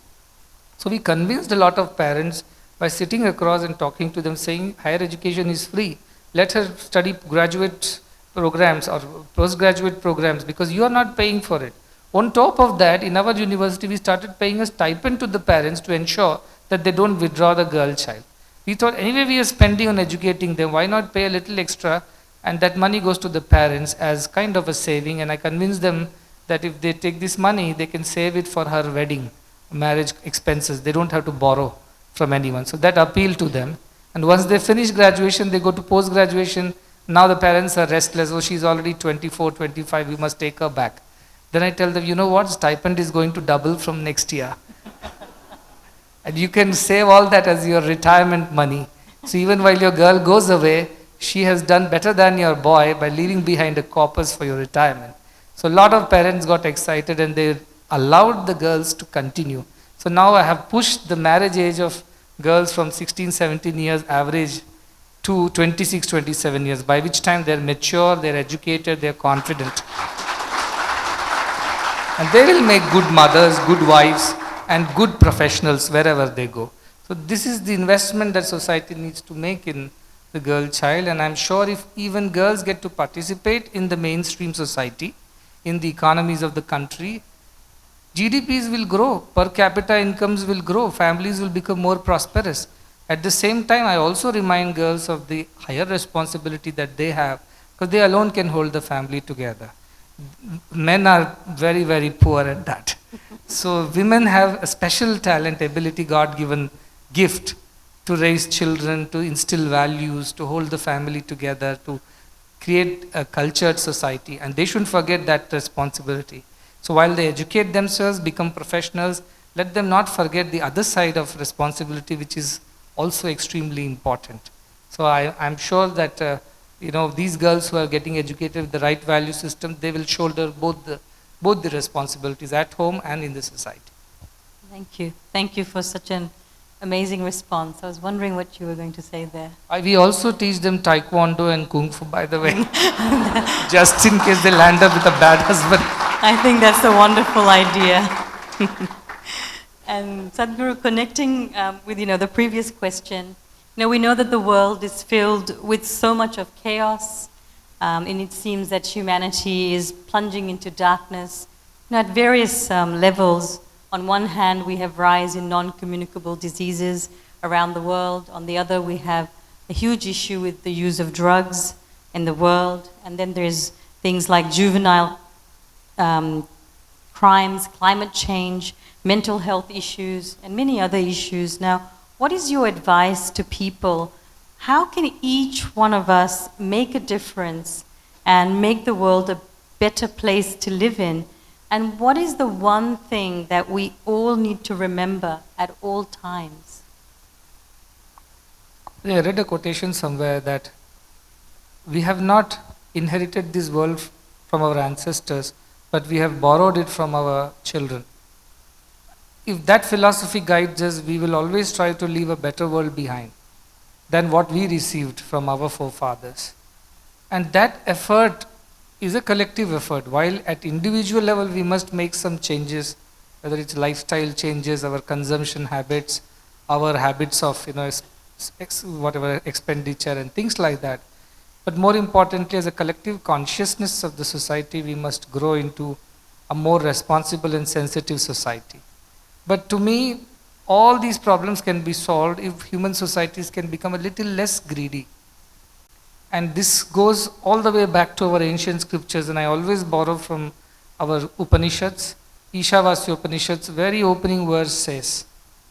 So we convinced a lot of parents by sitting across and talking to them, saying higher education is free. Let her study graduate programs or postgraduate programs, because you are not paying for it. On top of that, in our university, we started paying a stipend to the parents to ensure that they don't withdraw the girl child. We thought, anyway we are spending on educating them, why not pay a little extra, and that money goes to the parents as kind of a saving. And I convinced them that if they take this money, they can save it for her wedding, marriage expenses. They don't have to borrow from anyone. So that appealed to them. And once they finish graduation, they go to post-graduation. Now the parents are restless. Oh, she's already 24, 25, we must take her back. Then I tell them, you know what, stipend is going to double from next year. And you can save all that as your retirement money. So even while your girl goes away, she has done better than your boy by leaving behind a corpus for your retirement. So a lot of parents got excited and they allowed the girls to continue. So now I have pushed the marriage age of girls from 16, 17 years average to 26, 27 years, by which time they're mature, they're educated, they're confident. And they will make good mothers, good wives, and good professionals wherever they go. So this is the investment that society needs to make in the girl child, and I'm sure if even girls get to participate in the mainstream society, in the economies of the country, GDPs will grow, per capita incomes will grow, families will become more prosperous. At the same time, I also remind girls of the higher responsibility that they have, because they alone can hold the family together. Men are very, very poor at that. So women have a special talent, ability, God-given gift to raise children, to instill values, to hold the family together, to create a cultured society, and they shouldn't forget that responsibility. So while they educate themselves, become professionals, let them not forget the other side of responsibility, which is also extremely important. So I'm sure that these girls who are getting educated with the right value system, they will shoulder both the responsibilities at home and in the society. Thank you. Thank you for such an amazing response. I was wondering what you were going to say there. We also teach them Taekwondo and Kung Fu, by the way, just in case they land up with a bad husband. I think that's a wonderful idea. And Sadhguru, connecting with the previous question, we know that the world is filled with so much of chaos, and it seems that humanity is plunging into darkness. At various levels, on one hand, we have rise in non-communicable diseases around the world. On the other, we have a huge issue with the use of drugs in the world. And then there's things like juvenile crimes, climate change, mental health issues, and many other issues. Now, what is your advice to people? How can each one of us make a difference and make the world a better place to live in? And what is the one thing that we all need to remember at all times? I read a quotation somewhere that we have not inherited this world from our ancestors, but we have borrowed it from our children. If that philosophy guides us, we will always try to leave a better world behind than what we received from our forefathers. And that effort is a collective effort. While at individual level we must make some changes, whether it's lifestyle changes, our consumption habits, our habits of whatever expenditure and things like that. But more importantly, as a collective consciousness of the society, we must grow into a more responsible and sensitive society. But to me, all these problems can be solved if human societies can become a little less greedy. And this goes all the way back to our ancient scriptures, and I always borrow from our Upanishads. Ishavasya Upanishads, very opening verse says,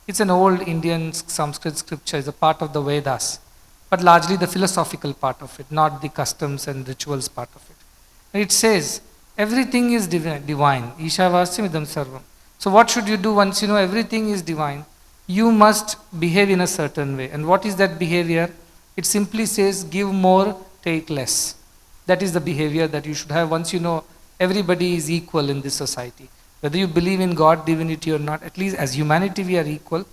it's an old Indian Sanskrit scripture, it's a part of the Vedas, but largely the philosophical part of it, not the customs and rituals part of it. And it says, everything is divine. Ishavasya idam sarvam. So what should you do once you know everything is divine? You must behave in a certain way. And what is that behavior? It simply says, give more, take less. That is the behavior that you should have once you know everybody is equal in this society. Whether you believe in God, divinity or not, at least as humanity we are equal.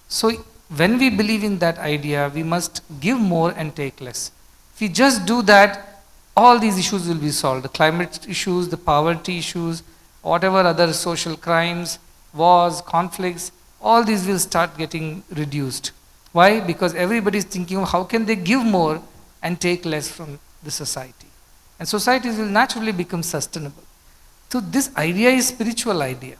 So when we believe in that idea, we must give more and take less. If we just do that, all these issues will be solved. The climate issues, the poverty issues, whatever other social crimes, wars, conflicts, all these will start getting reduced. Why? Because everybody is thinking of how can they give more and take less from the society. And societies will naturally become sustainable. So this idea is spiritual idea.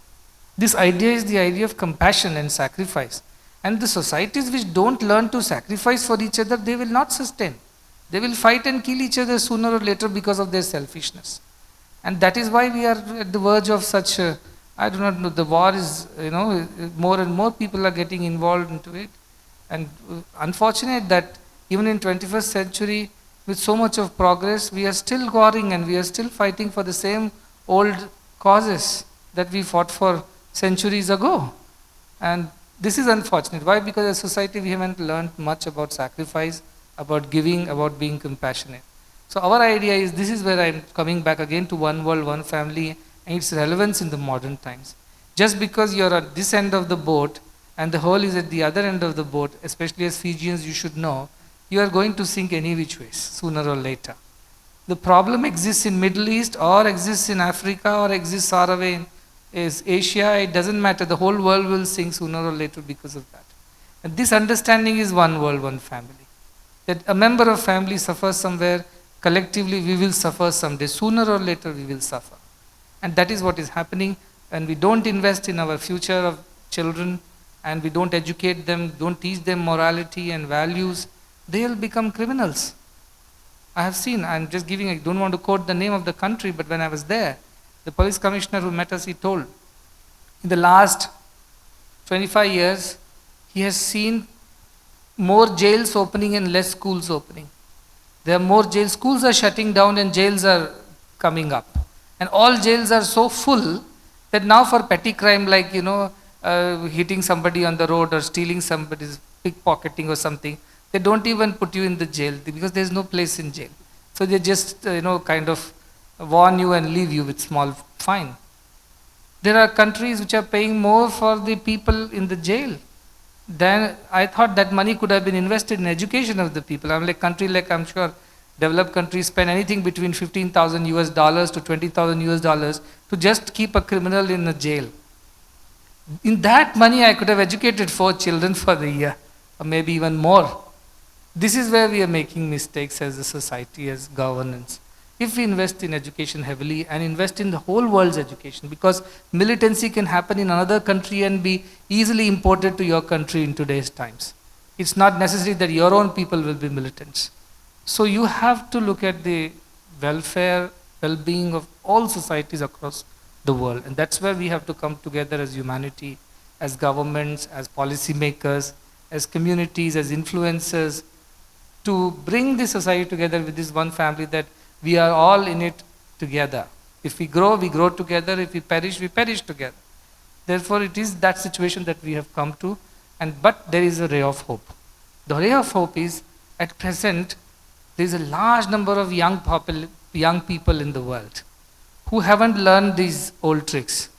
This idea is the idea of compassion and sacrifice. And the societies which don't learn to sacrifice for each other, they will not sustain. They will fight and kill each other sooner or later because of their selfishness. And that is why we are at the verge of such, I do not know, the war is, more and more people are getting involved into it. And unfortunate that even in 21st century, with so much of progress, we are still warring and we are still fighting for the same old causes that we fought for centuries ago. And this is unfortunate. Why? Because as a society we haven't learned much about sacrifice, about giving, about being compassionate. So our idea is, this is where I'm coming back again to one world, one family, and its relevance in the modern times. Just because you're at this end of the boat and the whole is at the other end of the boat, especially as Fijians you should know, you are going to sink any which ways, sooner or later. The problem exists in Middle East or exists in Africa or exists far away in Asia, it doesn't matter, the whole world will sink sooner or later because of that. And this understanding is one world, one family. That a member of family suffers somewhere, collectively we will suffer someday, sooner or later we will suffer. And that is what is happening. and we don't invest in our future of children, and we don't educate them, don't teach them morality and values, they'll become criminals. I have seen, I'm just giving, I don't want to quote the name of the country, but when I was there, the police commissioner who met us, he told, in the last 25 years, he has seen more jails opening and less schools opening. There are more jails, schools are shutting down and jails are coming up. And all jails are so full that now for petty crime like, hitting somebody on the road or stealing somebody's pickpocketing or something, they don't even put you in the jail because there's no place in jail. So they just, kind of warn you and leave you with small fine. There are countries which are paying more for the people in the jail. Then I thought that money could have been invested in education of the people. I'm sure developed countries spend anything between $15,000 to $20,000 to just keep a criminal in a jail. In that money I could have educated 4 children for the year, or maybe even more. This is where we are making mistakes as a society, as governance. If we invest in education heavily and invest in the whole world's education, because militancy can happen in another country and be easily imported to your country in today's times. It's not necessary that your own people will be militants. So you have to look at the welfare, well-being of all societies across the world. And that's where we have to come together as humanity, as governments, as policymakers, as communities, as influencers, to bring the society together with this one family, that we are all in it together. If we grow together. If we perish together. Therefore, it is that situation that we have come to, but there is a ray of hope. The ray of hope is, at present, there is a large number of young people in the world who haven't learned these old tricks.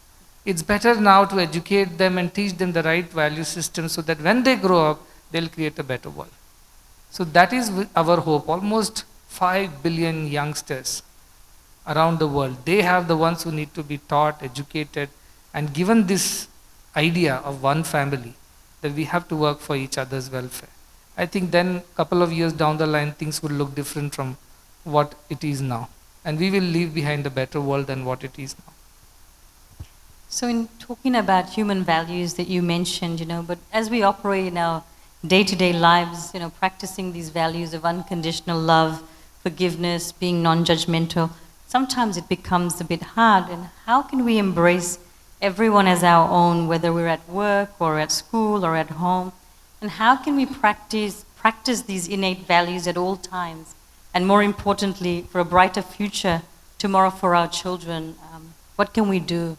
It's better now to educate them and teach them the right value system so that when they grow up, they'll create a better world. So that is our hope. Almost 5 billion youngsters around the world, they have the ones who need to be taught, educated, and given this idea of one family, that we have to work for each other's welfare. I think then a couple of years down the line, things will look different from what it is now. And we will leave behind a better world than what it is now. So in talking about human values that you mentioned, but as we operate in our day-to-day lives, practicing these values of unconditional love, forgiveness, being non-judgmental, sometimes it becomes a bit hard. And how can we embrace everyone as our own, whether we're at work or at school or at home? And how can we practice these innate values at all times? And more importantly, for a brighter future tomorrow for our children, what can we do?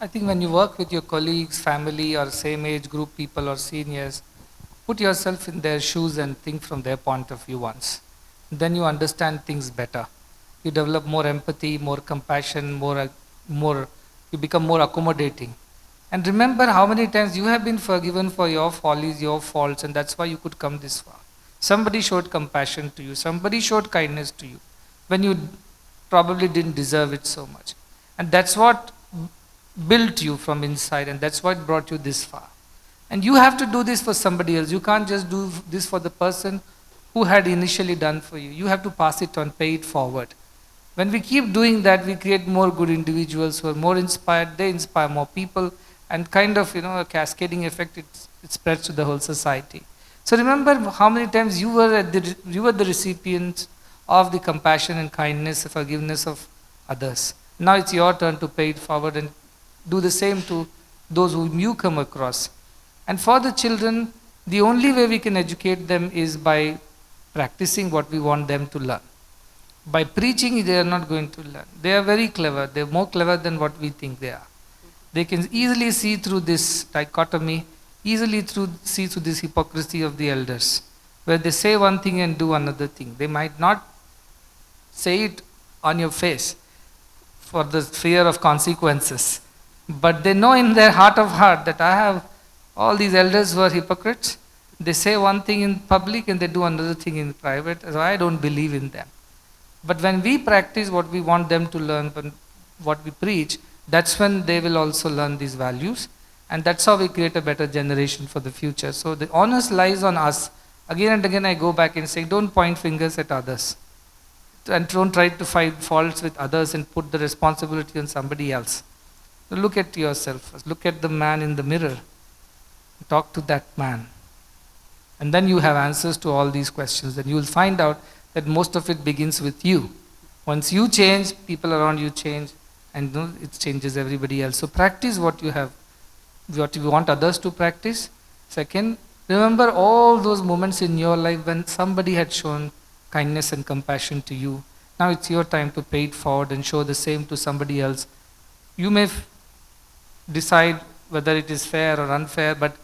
I think when you work with your colleagues, family, or same age group people or seniors, put yourself in their shoes and think from their point of view once. Then you understand things better. You develop more empathy, more compassion, you become more accommodating. And remember how many times you have been forgiven for your follies, your faults, and that's why you could come this far. Somebody showed compassion to you, somebody showed kindness to you, when you probably didn't deserve it so much. And that's what built you from inside, and that's what brought you this far. And you have to do this for somebody else. You can't just do this for the person who had initially done for you. You have to pass it on, pay it forward. When we keep doing that, we create more good individuals who are more inspired, they inspire more people, and kind of, a cascading effect, it spreads to the whole society. So remember how many times you were the recipient of the compassion and kindness, forgiveness of others. Now it's your turn to pay it forward and do the same to those whom you come across. And for the children, the only way we can educate them is by practicing what we want them to learn. By preaching, they are not going to learn. They are very clever. They are more clever than what we think they are. They can easily see through this dichotomy, see through this hypocrisy of the elders, where they say one thing and do another thing. They might not say it on your face for the fear of consequences, but they know in their heart of heart that I have all these elders who are hypocrites. They say one thing in public and they do another thing in private, so I don't believe in them. But when we practice what we want them to learn, what we preach, that's when they will also learn these values. And that's how we create a better generation for the future. So the onus lies on us. Again and again I go back and say, don't point fingers at others. And don't try to find faults with others and put the responsibility on somebody else. Look at yourself first. Look at the man in the mirror. Talk to that man. And then you have answers to all these questions. And you will find out that most of it begins with you. Once you change, people around you change, and it changes everybody else. So practice what you have, what you want others to practice. Second, remember all those moments in your life when somebody had shown kindness and compassion to you. Now it's your time to pay it forward and show the same to somebody else. You may decide whether it is fair or unfair, but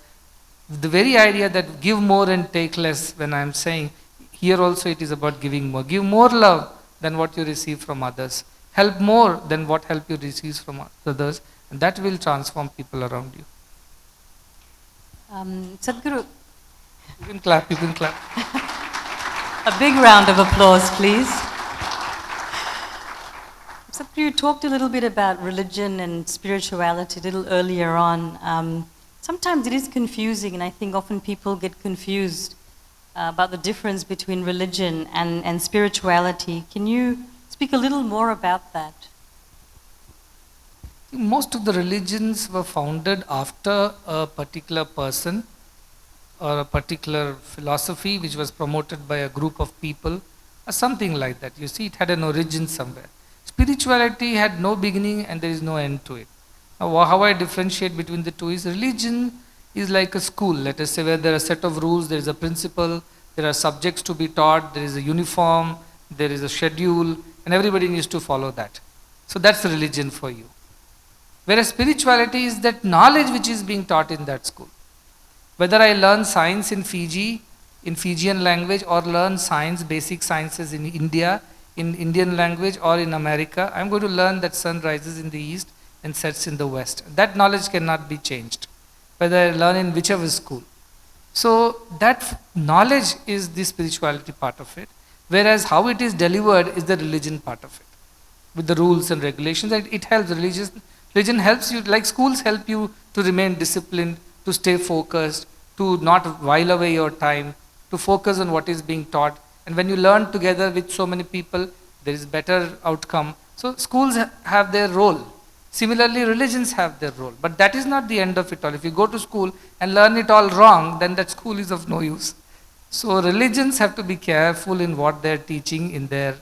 the very idea that give more and take less, when I am saying, here also it is about giving more. Give more love than what you receive from others. Help more than what help you receive from others, and that will transform people around you. Sadguru, You can clap, you can clap. a big round of applause, please. Sadhguru, you talked a little bit about religion and spirituality a little earlier on. Sometimes it is confusing, and I think often people get confused about the difference between religion and spirituality. Can you speak a little more about that? Most of the religions were founded after a particular person or a particular philosophy which was promoted by a group of people or something like that. You see, it had an origin somewhere. Spirituality had no beginning and there is no end to it. Now, how I differentiate between the two is religion is like a school, let us say, where there are a set of rules, there is a principle, there are subjects to be taught, there is a uniform, there is a schedule, and everybody needs to follow that. So that's religion for you. Whereas spirituality is that knowledge which is being taught in that school. Whether I learn science in Fiji, in Fijian language, or learn science, basic sciences in India, in Indian language, or in America, I'm going to learn that sun rises in the east and sets in the west. That knowledge cannot be changed, whether I learn in whichever school. So that knowledge is the spirituality part of it, whereas how it is delivered is the religion part of it, with the rules and regulations. It helps. Religion helps you, like schools help you to remain disciplined, to stay focused, to not while away your time, to focus on what is being taught. And when you learn together with so many people, there is better outcome. So schools have their role. Similarly, religions have their role. But that is not the end of it all. If you go to school and learn it all wrong, then that school is of no use. So religions have to be careful in what they are teaching in their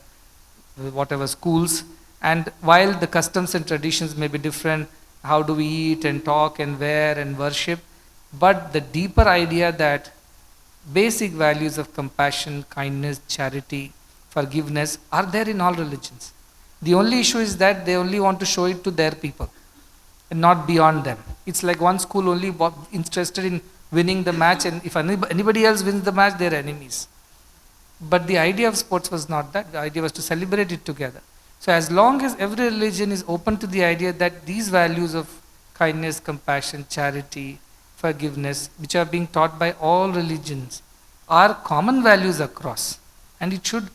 whatever schools. And while the customs and traditions may be different, how do we eat and talk and wear and worship, but the deeper idea that basic values of compassion, kindness, charity, forgiveness are there in all religions. The only issue is that they only want to show it to their people and not beyond them. It's like one school only interested in winning the match, and if anybody else wins the match, they're enemies. But the idea of sports was not that. The idea was to celebrate it together. So as long as every religion is open to the idea that these values of kindness, compassion, charity, forgiveness, which are being taught by all religions, are common values across, and it should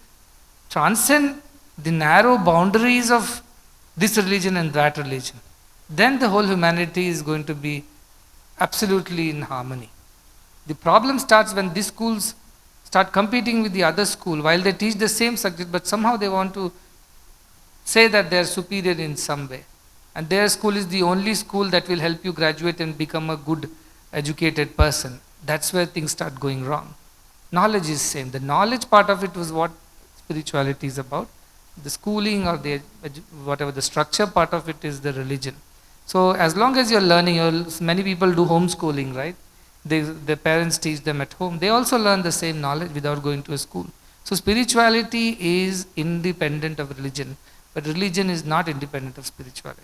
transcend the narrow boundaries of this religion and that religion, then the whole humanity is going to be absolutely in harmony. The problem starts when these schools start competing with the other school while they teach the same subject, but somehow they want to say that they are superior in some way. And their school is the only school that will help you graduate and become a good educated person. That's where things start going wrong. Knowledge is same. The knowledge part of it was what spirituality is about. The schooling or the whatever the structure part of it is the religion. So as long as you're learning, many people do homeschooling, right? The parents teach them at home. They also learn the same knowledge without going to a school. So spirituality is independent of religion, but religion is not independent of spirituality.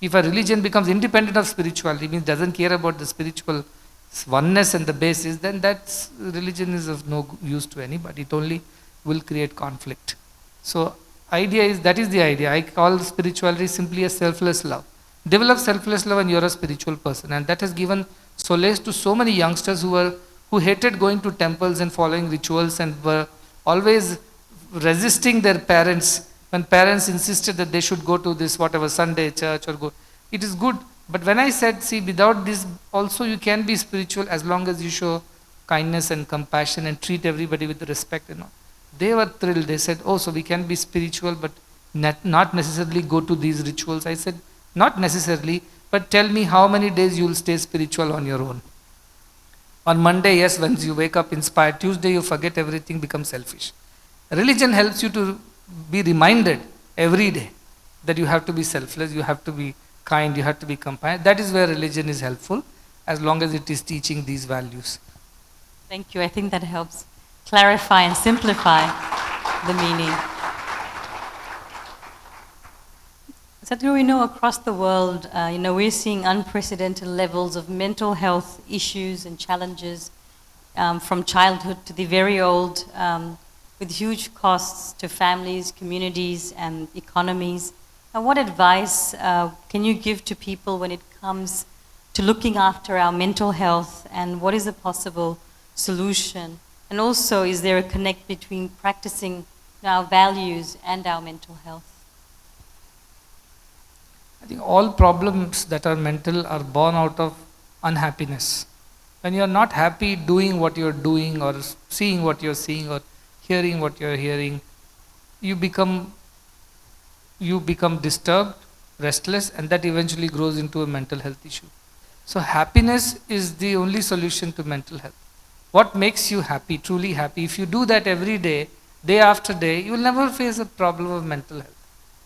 If a religion becomes independent of spirituality, means doesn't care about the spiritual oneness and the basis, then that religion is of no use to anybody. It only will create conflict. So idea is, that is the idea. I call spirituality simply a selfless love. Develop selfless love and you're a spiritual person. And that has given solace to so many youngsters who hated going to temples and following rituals and were always resisting their parents when parents insisted that they should go to this whatever Sunday church or go. It is good. But when I said, see, without this also you can be spiritual as long as you show kindness and compassion and treat everybody with respect and all. They were thrilled. They said, oh, so we can be spiritual but not necessarily go to these rituals. I said, Not necessarily, but tell me how many days you will stay spiritual on your own. On Monday, yes, when you wake up inspired. Tuesday, you forget everything, become selfish. Religion helps you to be reminded every day that you have to be selfless, you have to be kind, you have to be compassionate. That is where religion is helpful, as long as it is teaching these values. Thank you. I think that helps clarify and simplify the meaning. Sadhguru, we know across the world, we're seeing unprecedented levels of mental health issues and challenges from childhood to the very old, with huge costs to families, communities, and economies. And what advice can you give to people when it comes to looking after our mental health, and what is a possible solution? And also, is there a connect between practicing our values and our mental health? I think all problems that are mental are born out of unhappiness. When you are not happy doing what you are doing, or seeing what you are seeing, or hearing what you are hearing, you become disturbed, restless, and that eventually grows into a mental health issue. So happiness is the only solution to mental health. What makes you happy, truly happy? If you do that every day, day after day, you will never face a problem of mental health.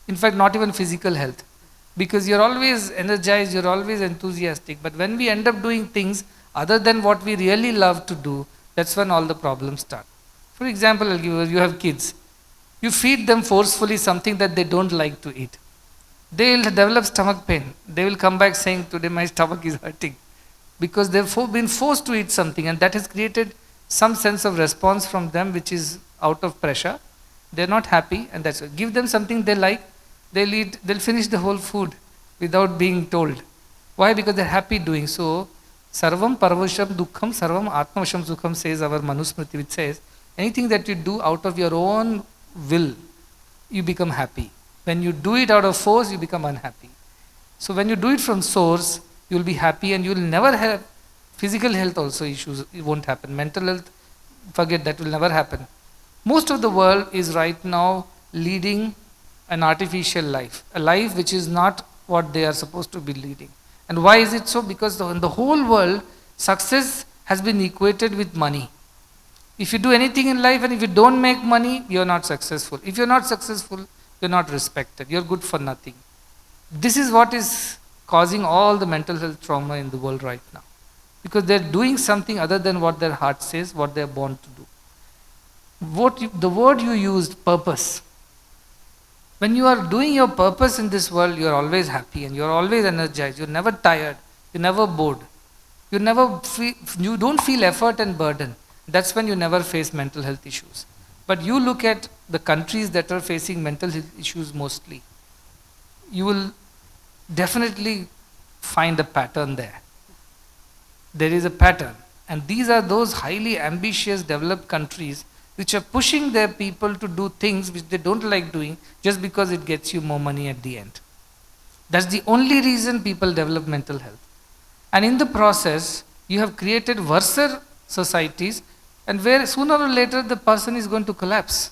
In fact, not even physical health. Because you're always energized, you're always enthusiastic. But when we end up doing things other than what we really love to do, that's when all the problems start. For example, I'll give you have kids. You feed them forcefully something that they don't like to eat. They will develop stomach pain. They will come back saying, today my stomach is hurting. Because they've been forced to eat something, and that has created some sense of response from them which is out of pressure. They're not happy, and that's it. Give them something they like. They'll eat, they'll finish the whole food without being told. Why? Because they're happy doing so. Sarvam parvasham dukkham sarvam atmavasham sukham, says our Manusmriti, which says, anything that you do out of your own will, you become happy. When you do it out of force, you become unhappy. So when you do it from source, you will be happy, and you will never have physical health also issues. It won't happen. Mental health, forget, that will never happen. Most of the world is right now leading an artificial life, a life which is not what they are supposed to be leading. And why is it so? Because in the whole world, success has been equated with money. If you do anything in life and if you don't make money, you are not successful. If you are not successful, you are not respected. You are good for nothing. This is what is causing all the mental health trauma in the world right now. Because they are doing something other than what their heart says, what they are born to do. The word you used, purpose. When you are doing your purpose in this world, you are always happy and you are always energized. You are never tired. You are never bored. You don't feel effort and burden. That's when you never face mental health issues. But you look at the countries that are facing mental health issues mostly, you will definitely find a pattern there. There is a pattern. And these are those highly ambitious, developed countries which are pushing their people to do things which they don't like doing just because it gets you more money at the end. That's the only reason people develop mental health. And in the process, you have created worse societies, and where sooner or later the person is going to collapse.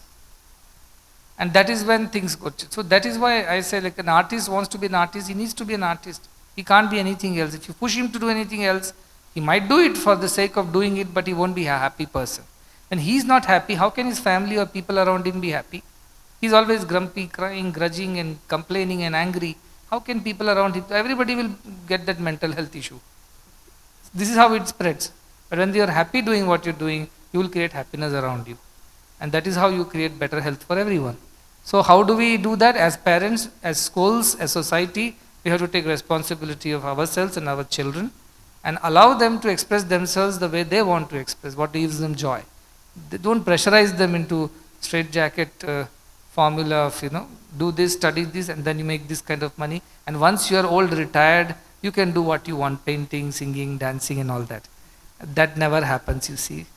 And that is when things go. So that is why I say, like, an artist wants to be an artist, he needs to be an artist. He can't be anything else. If you push him to do anything else, he might do it for the sake of doing it, but he won't be a happy person. When he's not happy, how can his family or people around him be happy? He's always grumpy, crying, grudging and complaining and angry. How can people around him, everybody will get that mental health issue. This is how it spreads. But when you are happy doing what you're doing, you will create happiness around you. And that is how you create better health for everyone. So how do we do that? As parents, as schools, as society, we have to take responsibility of ourselves and our children and allow them to express themselves the way they want to express, what gives them joy. They don't pressurize them into straitjacket formula of, do this, study this, and then you make this kind of money. And once you are old, retired, you can do what you want, painting, singing, dancing and all that. That never happens, you see.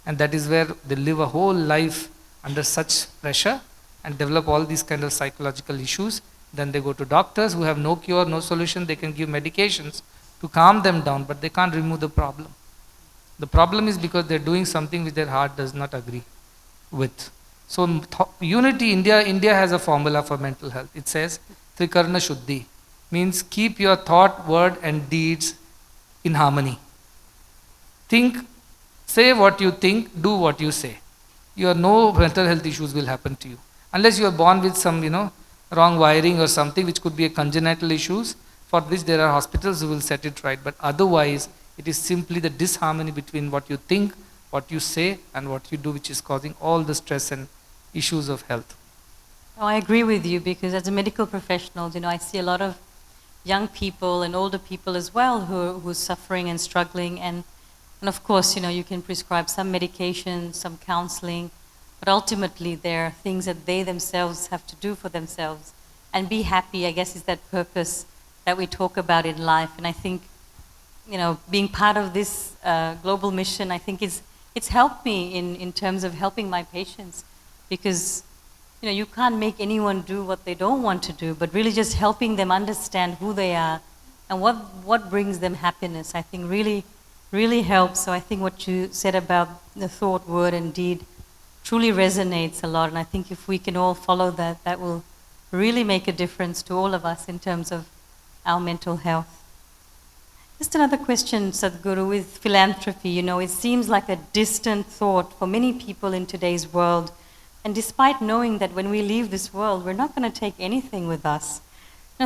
And that is where they live a whole life under such pressure and develop all these kind of psychological issues. Then they go to doctors who have no cure, no solution. They can give medications to calm them down, but they can't remove the problem. The problem is because they're doing something which their heart does not agree with. So unity, India has a formula for mental health. It says Trikarna Shuddhi, means keep your thought, word and deeds in harmony. Think, say what you think, do what you say. No mental health issues will happen to you. Unless you are born with some, wrong wiring or something which could be a congenital issues, for which there are hospitals who will set it right. But otherwise, it is simply the disharmony between what you think, what you say and what you do which is causing all the stress and issues of health. Oh, I agree with you, because as a medical professional, I see a lot of young people and older people as well who are suffering and struggling, and of course, you can prescribe some medication, some counseling, but ultimately there are things that they themselves have to do for themselves. And be happy, I guess, is that purpose that we talk about in life. And I think, being part of this global mission, I think it's helped me in terms of helping my patients, because you can't make anyone do what they don't want to do, but really just helping them understand who they are and what brings them happiness, I think really helps. So I think what you said about the thought, word and deed truly resonates a lot. And I think if we can all follow that, that will really make a difference to all of us in terms of our mental health. Just another question, Sadguru, with philanthropy. It seems like a distant thought for many people in today's world. And despite knowing that when we leave this world, we're not going to take anything with us.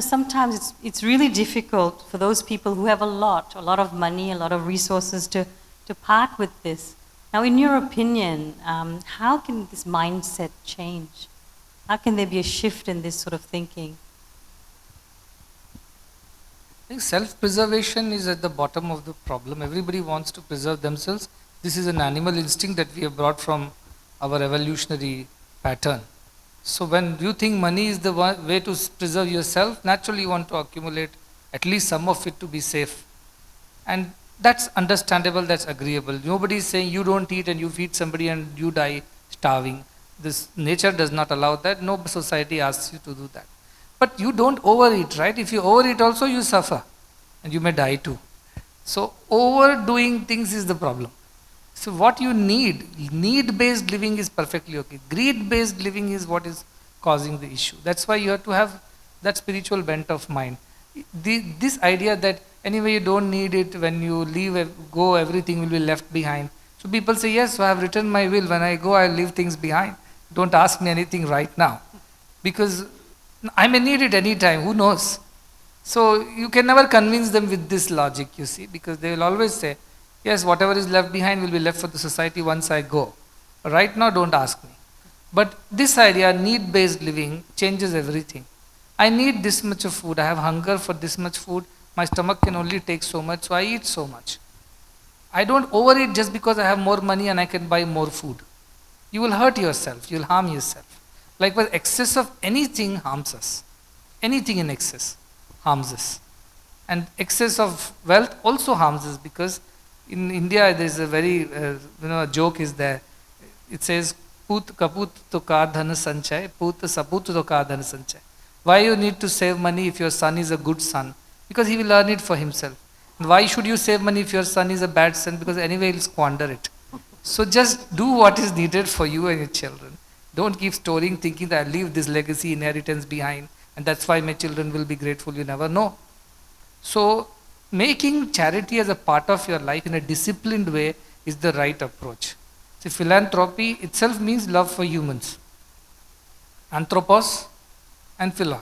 Sometimes it's really difficult for those people who have a lot of money, a lot of resources to part with this. Now, in your opinion, how can this mindset change? How can there be a shift in this sort of thinking? I think self-preservation is at the bottom of the problem. Everybody wants to preserve themselves. This is an animal instinct that we have brought from our evolutionary pattern. So when you think money is the way to preserve yourself, naturally you want to accumulate at least some of it to be safe. And that's understandable, that's agreeable. Nobody is saying you don't eat and you feed somebody and you die starving. This nature does not allow that. No society asks you to do that. But you don't overeat, right? If you overeat also, you suffer and you may die too. So overdoing things is the problem. So what you need-based living is perfectly okay. Greed-based living is what is causing the issue. That's why you have to have that spiritual bent of mind. This idea that anyway you don't need it, when you go, everything will be left behind. So people say, yes, so I have written my will. When I go, I'll leave things behind. Don't ask me anything right now. Because I may need it anytime, who knows? So you can never convince them with this logic, you see, because they will always say, yes, whatever is left behind will be left for the society once I go. Right now, don't ask me. But this idea, need-based living, changes everything. I need this much of food. I have hunger for this much food. My stomach can only take so much, so I eat so much. I don't overeat just because I have more money and I can buy more food. You will hurt yourself. You will harm yourself. Likewise, excess of anything harms us. Anything in excess harms us. And excess of wealth also harms us, because in India, there is a very, a joke is there. It says, Put kaput to ka dhan sanchay, put saput to ka dhan sanchay. Why you need to save money if your son is a good son? Because he will earn it for himself. And why should you save money if your son is a bad son? Because anyway he will squander it. So just do what is needed for you and your children. Don't keep storing, thinking that I'll leave this legacy inheritance behind, and that's why my children will be grateful. You never know. So making charity as a part of your life in a disciplined way is the right approach. See, philanthropy itself means love for humans. Anthropos and philos.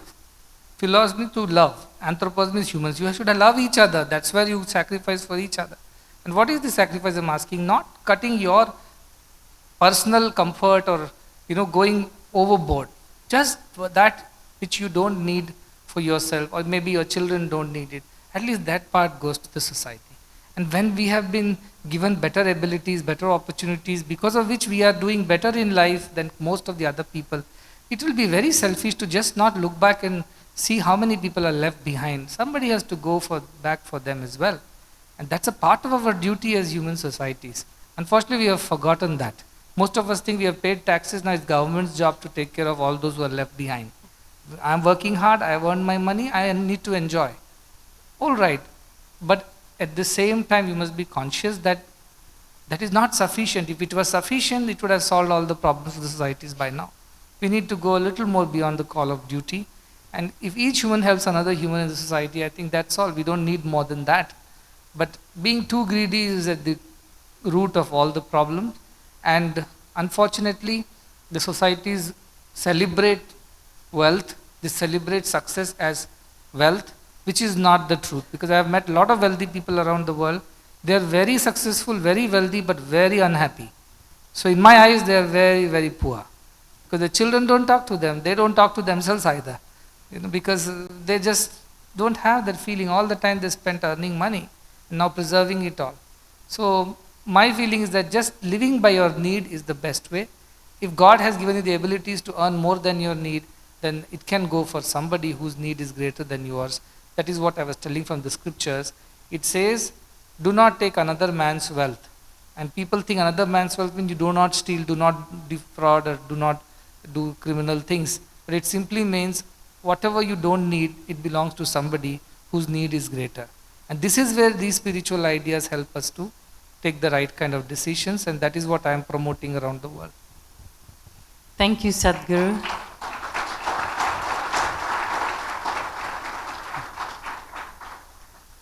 Philos means to love. Anthropos means humans. You should love each other. That's where you sacrifice for each other. And what is the sacrifice I'm asking? Not cutting your personal comfort or going overboard. Just that which you don't need for yourself, or maybe your children don't need it. At least that part goes to the society. And when we have been given better abilities, better opportunities, because of which we are doing better in life than most of the other people, it will be very selfish to just not look back and see how many people are left behind. Somebody has to go back for them as well. And that's a part of our duty as human societies. Unfortunately, we have forgotten that. Most of us think we have paid taxes, now it's government's job to take care of all those who are left behind. I'm working hard, I have earned my money, I need to enjoy. All right, but at the same time, you must be conscious that that is not sufficient. If it was sufficient, it would have solved all the problems of the societies by now. We need to go a little more beyond the call of duty And if each human helps another human in the society, I think that's all. We don't need more than that. But being too greedy is at the root of all the problems. And unfortunately, the societies celebrate wealth, they celebrate success as wealth, which is not the truth. Because I have met a lot of wealthy people around the world. They are very successful, very wealthy, but very unhappy. So in my eyes, they are very, very poor. Because the children don't talk to them. They don't talk to themselves either. Because they just don't have that feeling. All the time they spent earning money and now preserving it all. So my feeling is that just living by your need is the best way. If God has given you the abilities to earn more than your need, then it can go for somebody whose need is greater than yours. That is what I was telling from the scriptures. It says, do not take another man's wealth. And people think another man's wealth means you do not steal, do not defraud, or do not do criminal things. But it simply means whatever you don't need, it belongs to somebody whose need is greater. And this is where these spiritual ideas help us to take the right kind of decisions, and that is what I am promoting around the world. Thank you, Sadguru.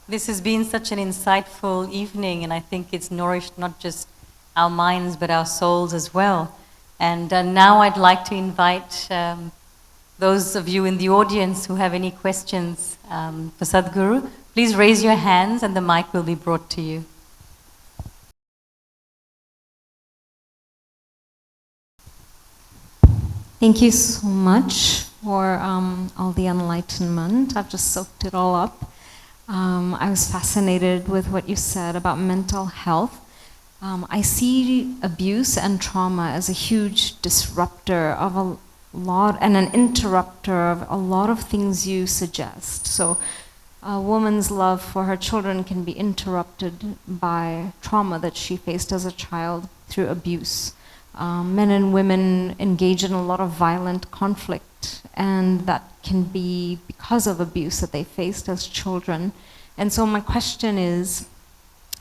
This has been such an insightful evening, and I think it's nourished not just our minds but our souls as well. And now I'd like to invite those of you in the audience who have any questions for Sadguru. Please raise your hands and the mic will be brought to you. Thank you so much for all the enlightenment. I've just soaked it all up. I was fascinated with what you said about mental health. I see abuse and trauma as a huge disruptor of a lot and an interrupter of a lot of things you suggest. So a woman's love for her children can be interrupted by trauma that she faced as a child through abuse. Men and women engage in a lot of violent conflict, and that can be because of abuse that they faced as children. And so my question is,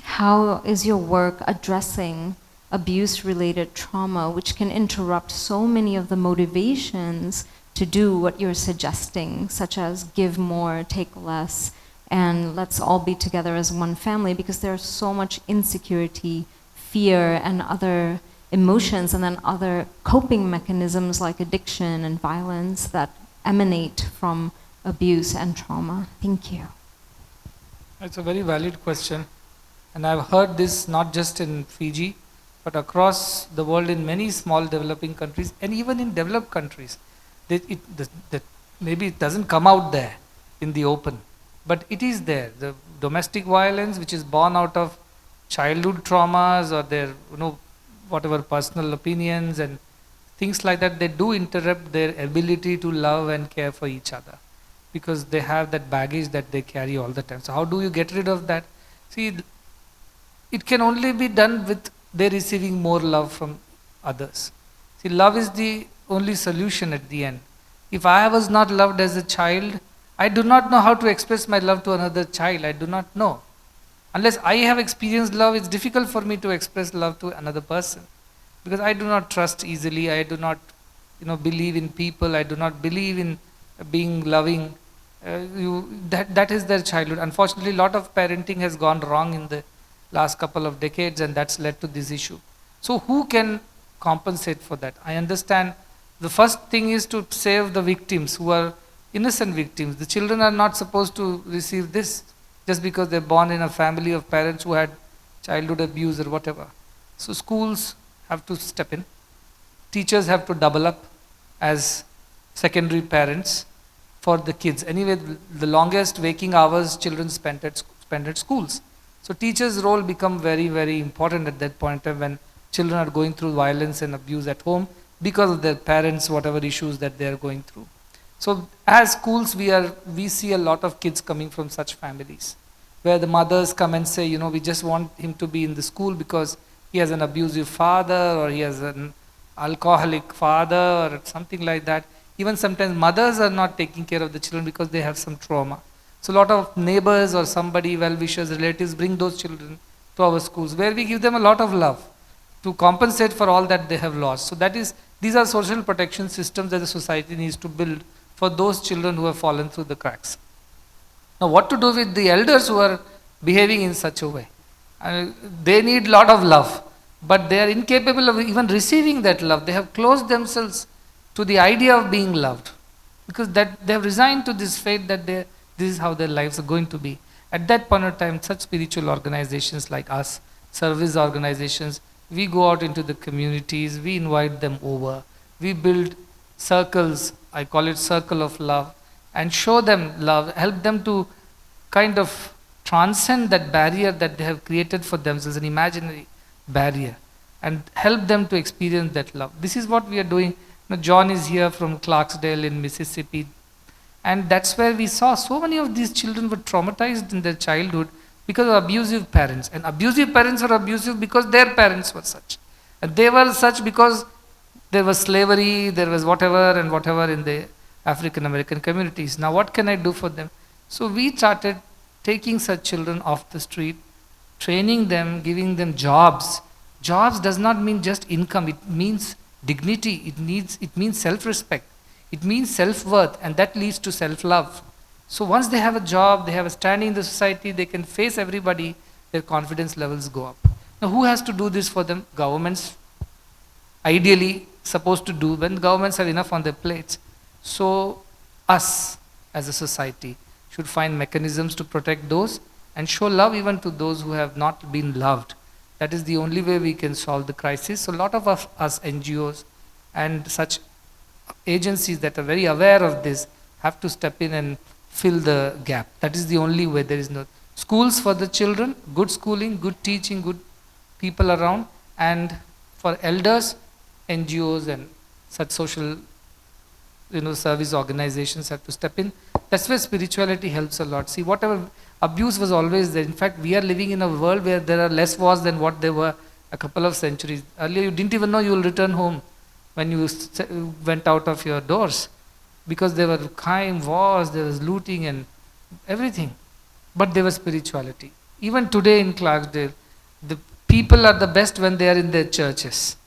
how is your work addressing abuse-related trauma, which can interrupt so many of the motivations to do what you're suggesting, such as give more, take less, and let's all be together as one family, because there's so much insecurity, fear, and other emotions, and then other coping mechanisms like addiction and violence that emanate from abuse and trauma. Thank you. It's a very valid question. And I've heard this not just in Fiji, but across the world in many small developing countries, and even in developed countries. Maybe it doesn't come out there in the open, but it is there. The domestic violence, which is born out of childhood traumas or their, whatever personal opinions and things like that, they do interrupt their ability to love and care for each other, because they have that baggage that they carry all the time. So how do you get rid of that? See, it can only be done with they receiving more love from others. See, love is the only solution at the end. If I was not loved as a child, I do not know how to express my love to another child. I do not know. Unless I have experienced love, it's difficult for me to express love to another person. Because I do not trust easily, I do not believe in people, I do not believe in being loving. That is their childhood. Unfortunately, a lot of parenting has gone wrong in the last couple of decades, and that's led to this issue. So who can compensate for that? I understand the first thing is to save the victims who are innocent victims. The children are not supposed to receive this just because they're born in a family of parents who had childhood abuse or whatever. So schools have to step in. Teachers have to double up as secondary parents for the kids. Anyway, the longest waking hours children spend at schools. So teachers' role become very, very important at that point of when children are going through violence and abuse at home because of their parents, whatever issues that they are going through. So as schools, we see a lot of kids coming from such families, where the mothers come and say, we just want him to be in the school because he has an abusive father, or he has an alcoholic father, or something like that. Even sometimes mothers are not taking care of the children because they have some trauma. So a lot of neighbors or somebody, well-wishers, relatives bring those children to our schools, where we give them a lot of love to compensate for all that they have lost. So these are social protection systems that the society needs to build for those children who have fallen through the cracks. Now, what to do with the elders who are behaving in such a way? They need lot of love, but they are incapable of even receiving that love. They have closed themselves to the idea of being loved, because that they have resigned to this fate that this is how their lives are going to be. At that point of time, such spiritual organizations like us, service organizations, we go out into the communities, we invite them over, we build circles, I call it circle of love, and show them love, help them to kind of transcend that barrier that they have created for themselves, an imaginary barrier, and help them to experience that love. This is what we are doing. Now, John is here from Clarksdale in Mississippi, and that's where we saw so many of these children were traumatized in their childhood because of abusive parents. And abusive parents are abusive because their parents were such. And they were such because there was slavery, there was whatever and whatever in the African American communities. Now what can I do for them? So we started taking such children off the street, training them, giving them jobs. Jobs does not mean just income, it means dignity, it means self-respect, it means self-worth, and that leads to self-love. So once they have a job, they have a standing in the society, they can face everybody, their confidence levels go up. Now who has to do this for them? Governments, ideally supposed to do when governments have enough on their plates. So us as a society should find mechanisms to protect those and show love even to those who have not been loved. That is the only way we can solve the crisis. So a lot of us NGOs and such agencies that are very aware of this have to step in and fill the gap. That is the only way. There is no schools for the children, good schooling, good teaching, good people around, and for elders, NGOs and such social service organizations have to step in. That's where spirituality helps a lot. See, whatever abuse was always there. In fact, we are living in a world where there are less wars than what there were a couple of centuries. Earlier, you didn't even know you will return home when you went out of your doors, because there were crime, wars, there was looting and everything. But there was spirituality. Even today in Clarksdale, the people are the best when they are in their churches.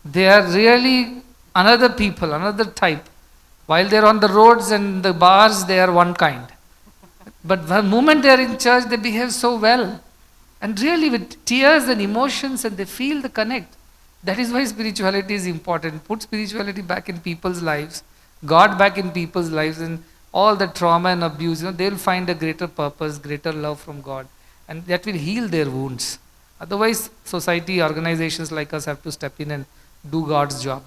They are really another people, another type. While they are on the roads and the bars, they are one kind. But the moment they are in church, they behave so well. And really with tears and emotions, and they feel the connect. That is why spirituality is important. Put spirituality back in people's lives, God back in people's lives, and all the trauma and abuse, they will find a greater purpose, greater love from God. And that will heal their wounds. Otherwise, society, organizations like us have to step in and do God's job.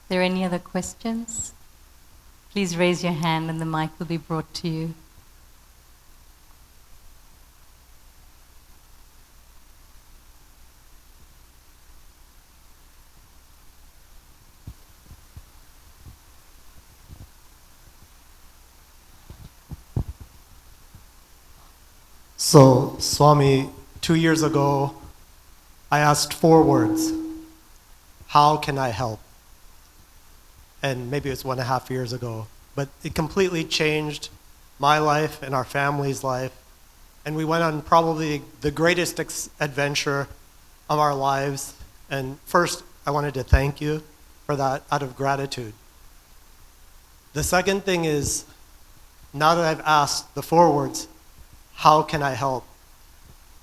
Are there any other questions? Please raise your hand and the mic will be brought to you. So, Swami, 2 years ago, I asked 4 words. How can I help? And maybe it was 1.5 years ago, but it completely changed my life and our family's life. And we went on probably the greatest adventure of our lives. And first, I wanted to thank you for that out of gratitude. The second thing is, now that I've asked the 4 words, how can I help?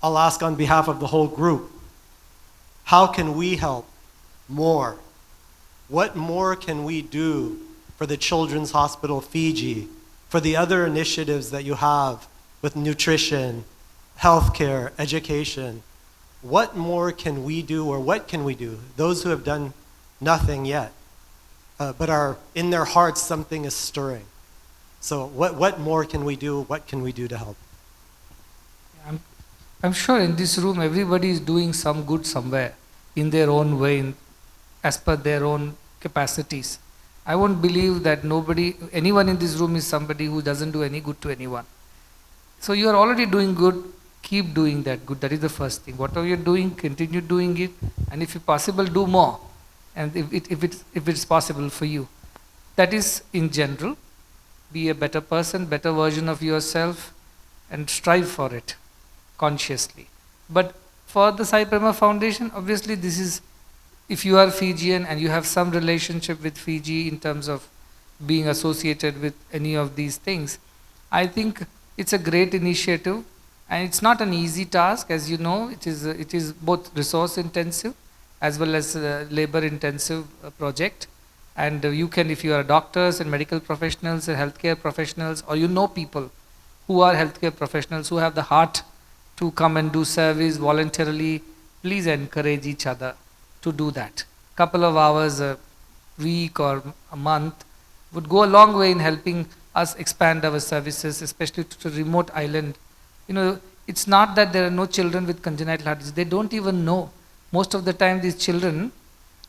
I'll ask on behalf of the whole group, how can we help more? What more can we do for the Children's Hospital Fiji, for the other initiatives that you have with nutrition, healthcare, education? What more can we do, or what can we do? Those who have done nothing yet, but are in their hearts something is stirring. So what more can we do? What can we do to help? I'm sure in this room everybody is doing some good somewhere in their own way, as per their own capacities. I won't believe that anyone in this room is somebody who doesn't do any good to anyone. So you are already doing good, keep doing that good. That is the first thing. Whatever you're doing, continue doing it, and if possible, do more. And if it's possible for you. That is in general. Be a better person, better version of yourself, and strive for it consciously. But for the Sai Prema Foundation, obviously this is, if you are Fijian and you have some relationship with Fiji in terms of being associated with any of these things, I think it's a great initiative, and it's not an easy task. As you know, it is both resource intensive as well as labor intensive project. And you can, if you are doctors and medical professionals and healthcare professionals, or you know people who are healthcare professionals who have the heart to come and do service voluntarily, please encourage each other to do that. Couple of hours a week or a month would go a long way in helping us expand our services, especially to the remote island. You know, it's not that there are no children with congenital heart disease. They don't even know. Most of the time these children,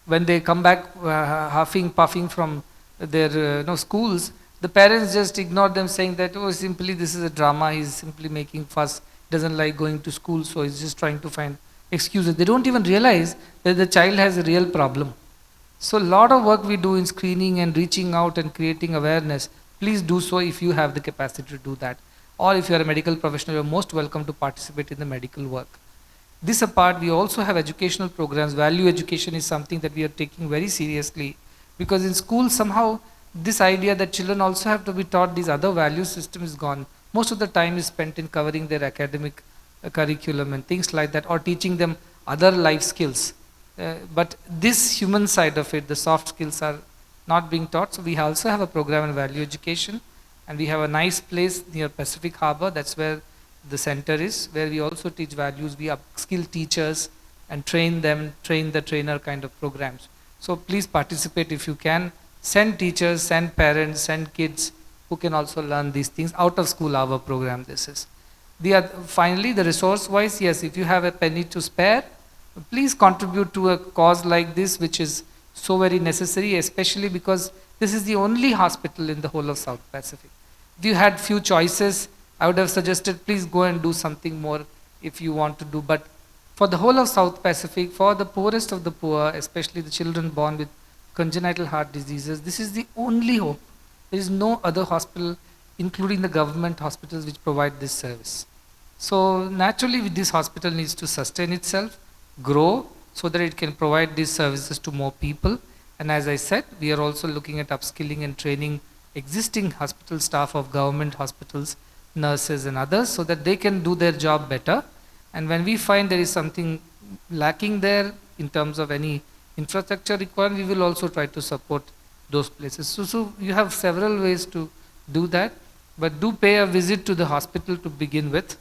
when they come back huffing, puffing from their schools, the parents just ignore them, saying that, oh, simply this is a drama, he's simply making fuss, doesn't like going to school, so he's just trying to find excuses. They don't even realize that the child has a real problem. So a lot of work we do in screening and reaching out and creating awareness. Please do so if you have the capacity to do that. Or if you are a medical professional, you are most welcome to participate in the medical work. This apart, we also have educational programs. Value education is something that we are taking very seriously, because in school somehow this idea that children also have to be taught these other value system is gone. Most of the time is spent in covering their academic curriculum and things like that, or teaching them other life skills. But this human side of it, the soft skills, are not being taught. So we also have a program in value education, and we have a nice place near Pacific Harbor. That's where the center is, where we also teach values. We upskill teachers and train them, train the trainer kind of programs. So please participate if you can. Send teachers, send parents, send kids who can also learn these things. Out of school hour program this is. Finally, the resource wise, yes, if you have a penny to spare, please contribute to a cause like this, which is so very necessary, especially because this is the only hospital in the whole of South Pacific. If you had few choices, I would have suggested please go and do something more if you want to do. But for the whole of South Pacific, for the poorest of the poor, especially the children born with congenital heart diseases, this is the only hope. There is no other hospital, including the government hospitals, which provide this service. So naturally, this hospital needs to sustain itself, grow, so that it can provide these services to more people. And as I said, we are also looking at upskilling and training existing hospital staff of government hospitals, nurses and others, so that they can do their job better. And when we find there is something lacking there in terms of any infrastructure required, we will also try to support those places. So you have several ways to do that, but do pay a visit to the hospital to begin with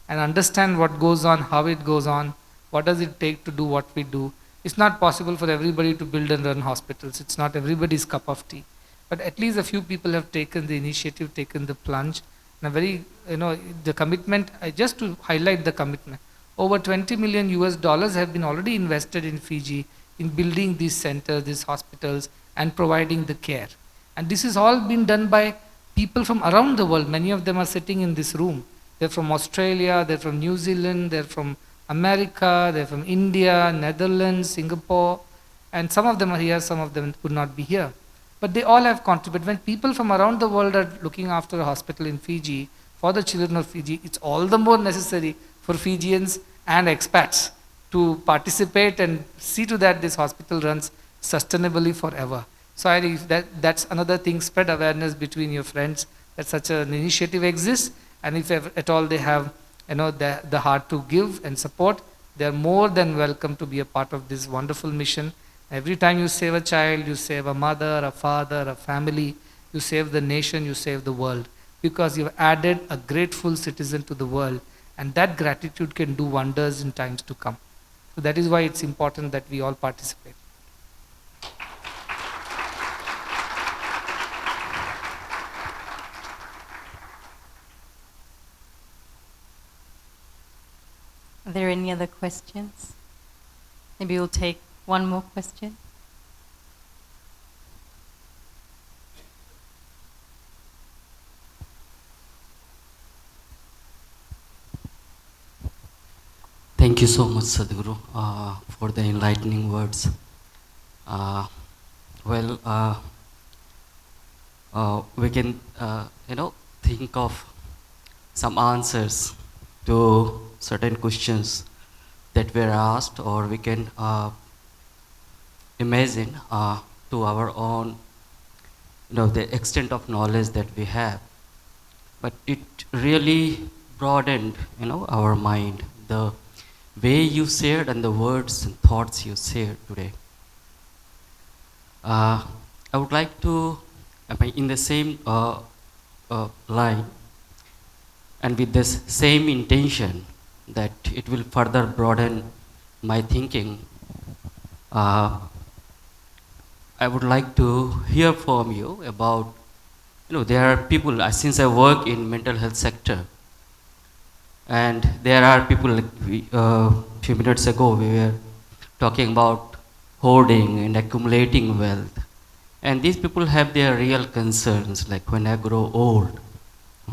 and understand what goes on, how it goes on, what does it take to do what we do. It's not possible for everybody to build and run hospitals. It's not everybody's cup of tea. But at least a few people have taken the initiative, taken the plunge, and a very, the commitment, just to highlight the commitment, over 20 million US dollars have been already invested in Fiji in building these centers, these hospitals, and providing the care. And this has all been done by people from around the world. Many of them are sitting in this room. They're from Australia, they're from New Zealand, they're from America, they're from India, Netherlands, Singapore, and some of them are here, some of them could not be here. But they all have contributed. When people from around the world are looking after a hospital in Fiji, for the children of Fiji, it's all the more necessary for Fijians and expats to participate and see to that this hospital runs sustainably forever. So that's another thing, spread awareness between your friends that such an initiative exists, and if at all they have the heart to give and support, they are more than welcome to be a part of this wonderful mission. Every time you save a child, you save a mother, a father, a family, you save the nation, you save the world, because you've added a grateful citizen to the world, and that gratitude can do wonders in times to come. So that is why it's important that we all participate. Are there any other questions? Maybe we'll take one more question. Thank you so much, Sadguru, for the enlightening words. We can, think of some answers to certain questions that were asked, or we can imagine to our own, the extent of knowledge that we have. But it really broadened, our mind. The way you shared and the words and thoughts you shared today. I would like to, in the same line, and with this same intention that it will further broaden my thinking, I would like to hear from you about, there are people, since I work in mental health sector, and there are people, like few minutes ago we were talking about hoarding and accumulating wealth. And these people have their real concerns, like when I grow old,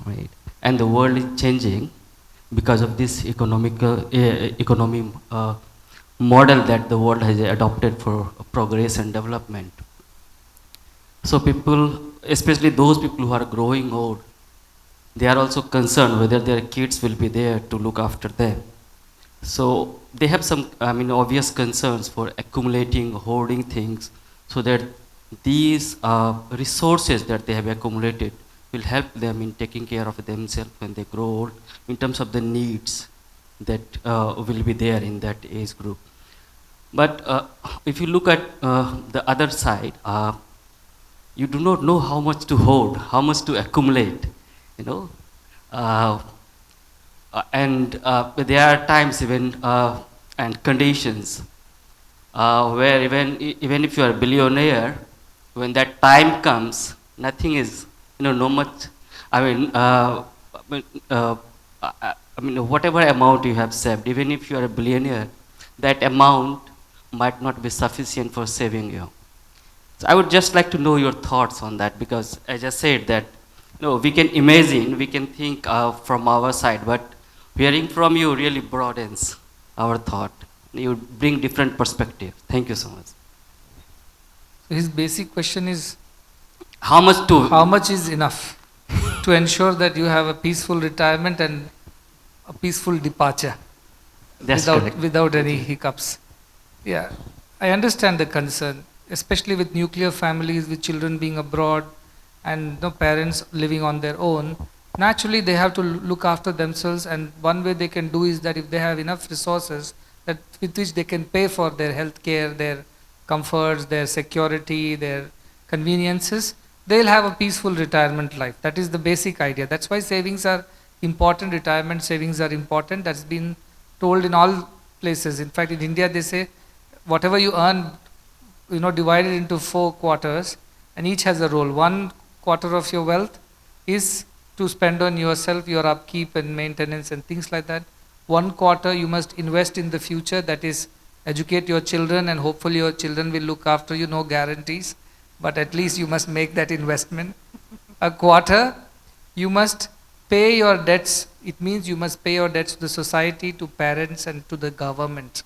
right? And the world is changing because of this economic model that the world has adopted for progress and development. So people, especially those people who are growing old, they are also concerned whether their kids will be there to look after them. So they have some, obvious concerns for accumulating, hoarding things, so that these resources that they have accumulated will help them in taking care of themselves when they grow old, in terms of the needs that will be there in that age group. But if you look at the other side, you do not know how much to hoard, how much to accumulate, and there are times even and conditions where even if you are a billionaire, when that time comes, nothing is, no much. Whatever amount you have saved, even if you are a billionaire, that amount might not be sufficient for saving you. So I would just like to know your thoughts on that, because I just said that, we can imagine, we can think from our side, but hearing from you really broadens our thought. You bring different perspective. Thank you so much. So his basic question is, how much is enough to ensure that you have a peaceful retirement and a peaceful departure? That's correct. Without any hiccups. Yeah, I understand the concern, especially with nuclear families, with children being abroad, and parents living on their own. Naturally, they have to look after themselves, and one way they can do is that if they have enough resources that with which they can pay for their health care, their comforts, their security, their conveniences, they'll have a peaceful retirement life. That is the basic idea. That's why savings are important, retirement savings are important. That's been told in all places. In fact, in India they say whatever you earn, divided into 4 quarters, and each has a role. 1 quarter of your wealth is to spend on yourself, your upkeep and maintenance and things like that. 1 quarter you must invest in the future, that is educate your children, and hopefully your children will look after you, no guarantees, but at least you must make that investment. A quarter you must pay your debts. It means you must pay your debts to the society, to parents and to the government.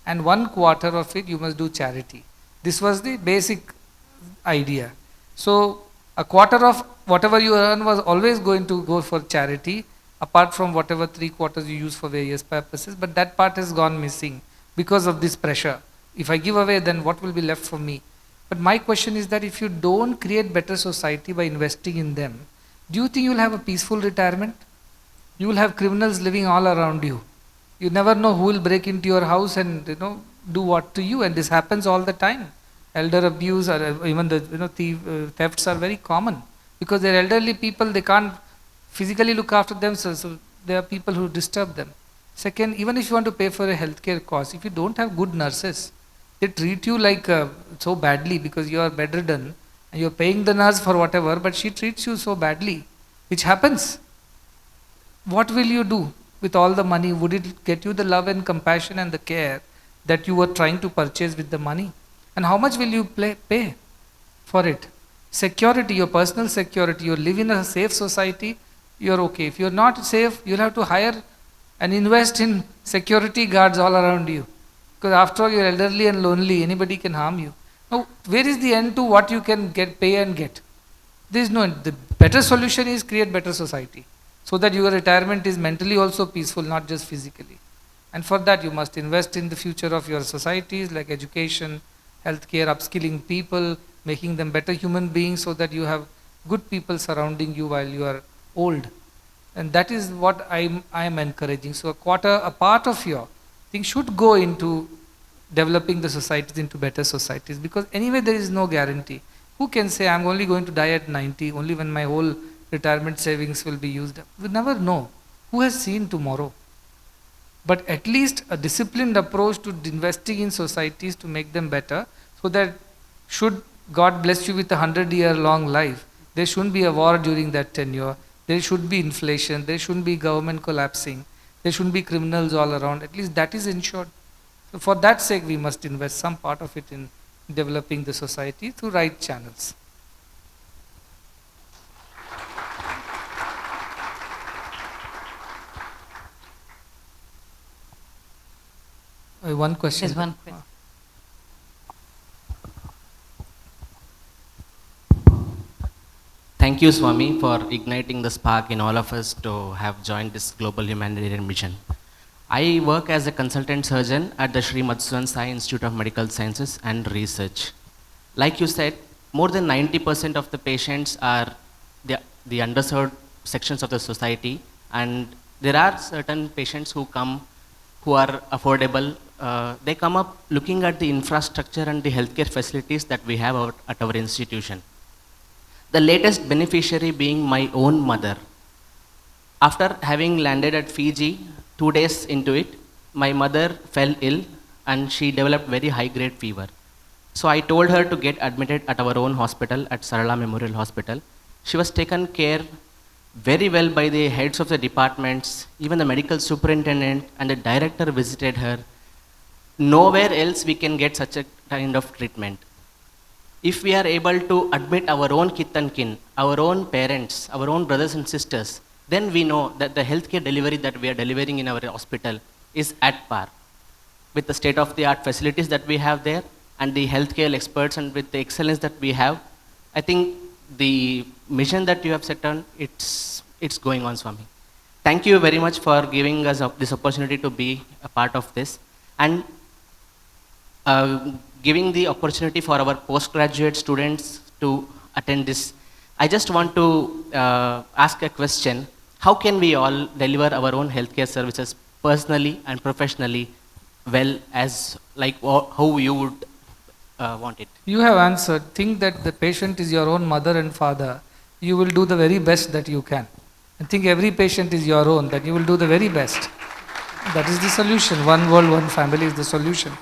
And 1 quarter of it you must do charity. This was the basic idea. So a quarter of whatever you earn was always going to go for charity, apart from whatever 3 quarters you use for various purposes, but that part has gone missing because of this pressure. If I give away, then what will be left for me? But my question is that if you don't create better society by investing in them, do you think you will have a peaceful retirement? You will have criminals living all around you. You never know who will break into your house and do what to you, and this happens all the time. Elder abuse, or even the thefts are very common, because they're elderly people, they can't physically look after themselves, so there are people who disturb them. Second, even if you want to pay for a healthcare cost, if you don't have good nurses, they treat you like so badly because you are bedridden and you're paying the nurse for whatever, but she treats you so badly, which happens. What will you do with all the money? Would it get you the love and compassion and the care that you were trying to purchase with the money? And how much will you pay for it? Security, your personal security, you live in a safe society, you're okay. If you're not safe, you'll have to hire and invest in security guards all around you. Because after all, you're elderly and lonely, anybody can harm you. Now, where is the end to what you can pay and get? There is no end. The better solution is create better society, so that your retirement is mentally also peaceful, not just physically. And for that you must invest in the future of your societies, like education, healthcare, upskilling people, making them better human beings so that you have good people surrounding you while you are old. And that is what I am encouraging. So a part of your thing should go into developing the societies into better societies, because anyway there is no guarantee. Who can say I'm only going to die at 90, only when my whole retirement savings will be used up? We never know. Who has seen tomorrow? But at least a disciplined approach to investing in societies to make them better, so that should God bless you with a 100-year-long life, there shouldn't be a war during that tenure, there should be inflation, there shouldn't be government collapsing, there shouldn't be criminals all around. At least that is ensured. So for that sake we must invest some part of it in developing the society through right channels. One question. There's one question. Thank you, Swami, for igniting the spark in all of us to have joined this global humanitarian mission. I work as a consultant surgeon at the Sri Madhusudan Sai Institute of Medical Sciences and Research. Like you said, more than 90% of the patients are the underserved sections of the society, and there are certain patients who come who are affordable. They come up looking at the infrastructure and the healthcare facilities that we have at our institution. The latest beneficiary being my own mother. After having landed at Fiji, 2 days into it, my mother fell ill and she developed very high-grade fever. So I told her to get admitted at our own hospital, at Sarala Memorial Hospital. She was taken care very well by the heads of the departments, even the medical superintendent and the director visited her. Nowhere else we can get such a kind of treatment. If we are able to admit our own kith and kin, our own parents, our own brothers and sisters, then we know that the healthcare delivery that we are delivering in our hospital is at par. With the state-of-the-art facilities that we have there and the healthcare experts and with the excellence that we have, I think the mission that you have set on, it's going on, Swami. Thank you very much for giving us this opportunity to be a part of this, and giving the opportunity for our postgraduate students to attend this. I just want to ask a question. How can we all deliver our own healthcare services personally and professionally well, as like how you would want it? You have answered. Think that the patient is your own mother and father. You will do the very best that you can. And think every patient is your own, that you will do the very best. That is the solution. One world, one family is the solution.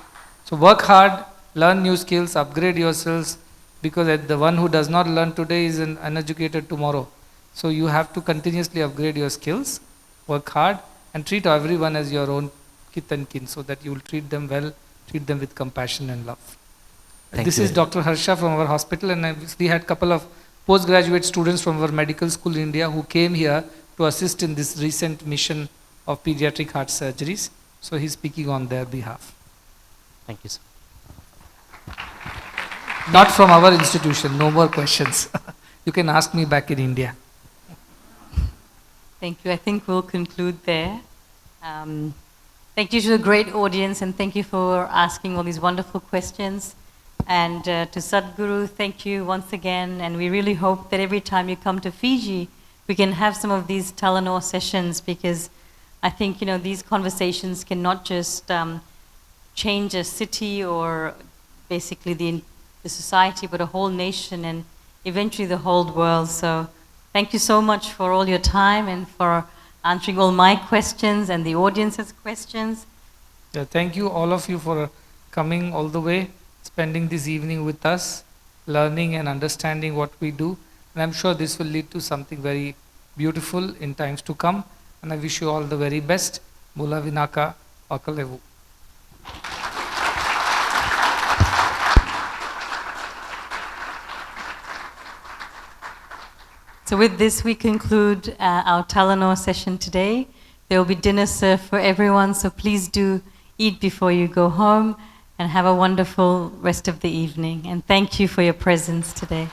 So work hard, learn new skills, upgrade yourselves, because the one who does not learn today is uneducated tomorrow. So you have to continuously upgrade your skills, work hard, and treat everyone as your own kith and kin, so that you will treat them well, treat them with compassion and love. This is Dr. Harsha from our hospital, and we had a couple of postgraduate students from our medical school in India who came here to assist in this recent mission of pediatric heart surgeries. So he's speaking on their behalf. Thank you, sir. Not from our institution, no more questions. You can ask me back in India. Thank you. I think we'll conclude there. Thank you to the great audience, and thank you for asking all these wonderful questions. And to Sadguru, thank you once again. And we really hope that every time you come to Fiji, we can have some of these Talanoa sessions, because I think, these conversations can not just change a city or basically the society, but a whole nation and eventually the whole world. So thank you so much for all your time and for answering all my questions and the audience's questions. Yeah, thank you all of you for coming all the way, spending this evening with us, learning and understanding what we do. And I'm sure this will lead to something very beautiful in times to come. And I wish you all the very best. Mula Vinaka Akalevu. So with this, we conclude our Talanoa session today. There will be dinner served for everyone, so please do eat before you go home and have a wonderful rest of the evening. And thank you for your presence today.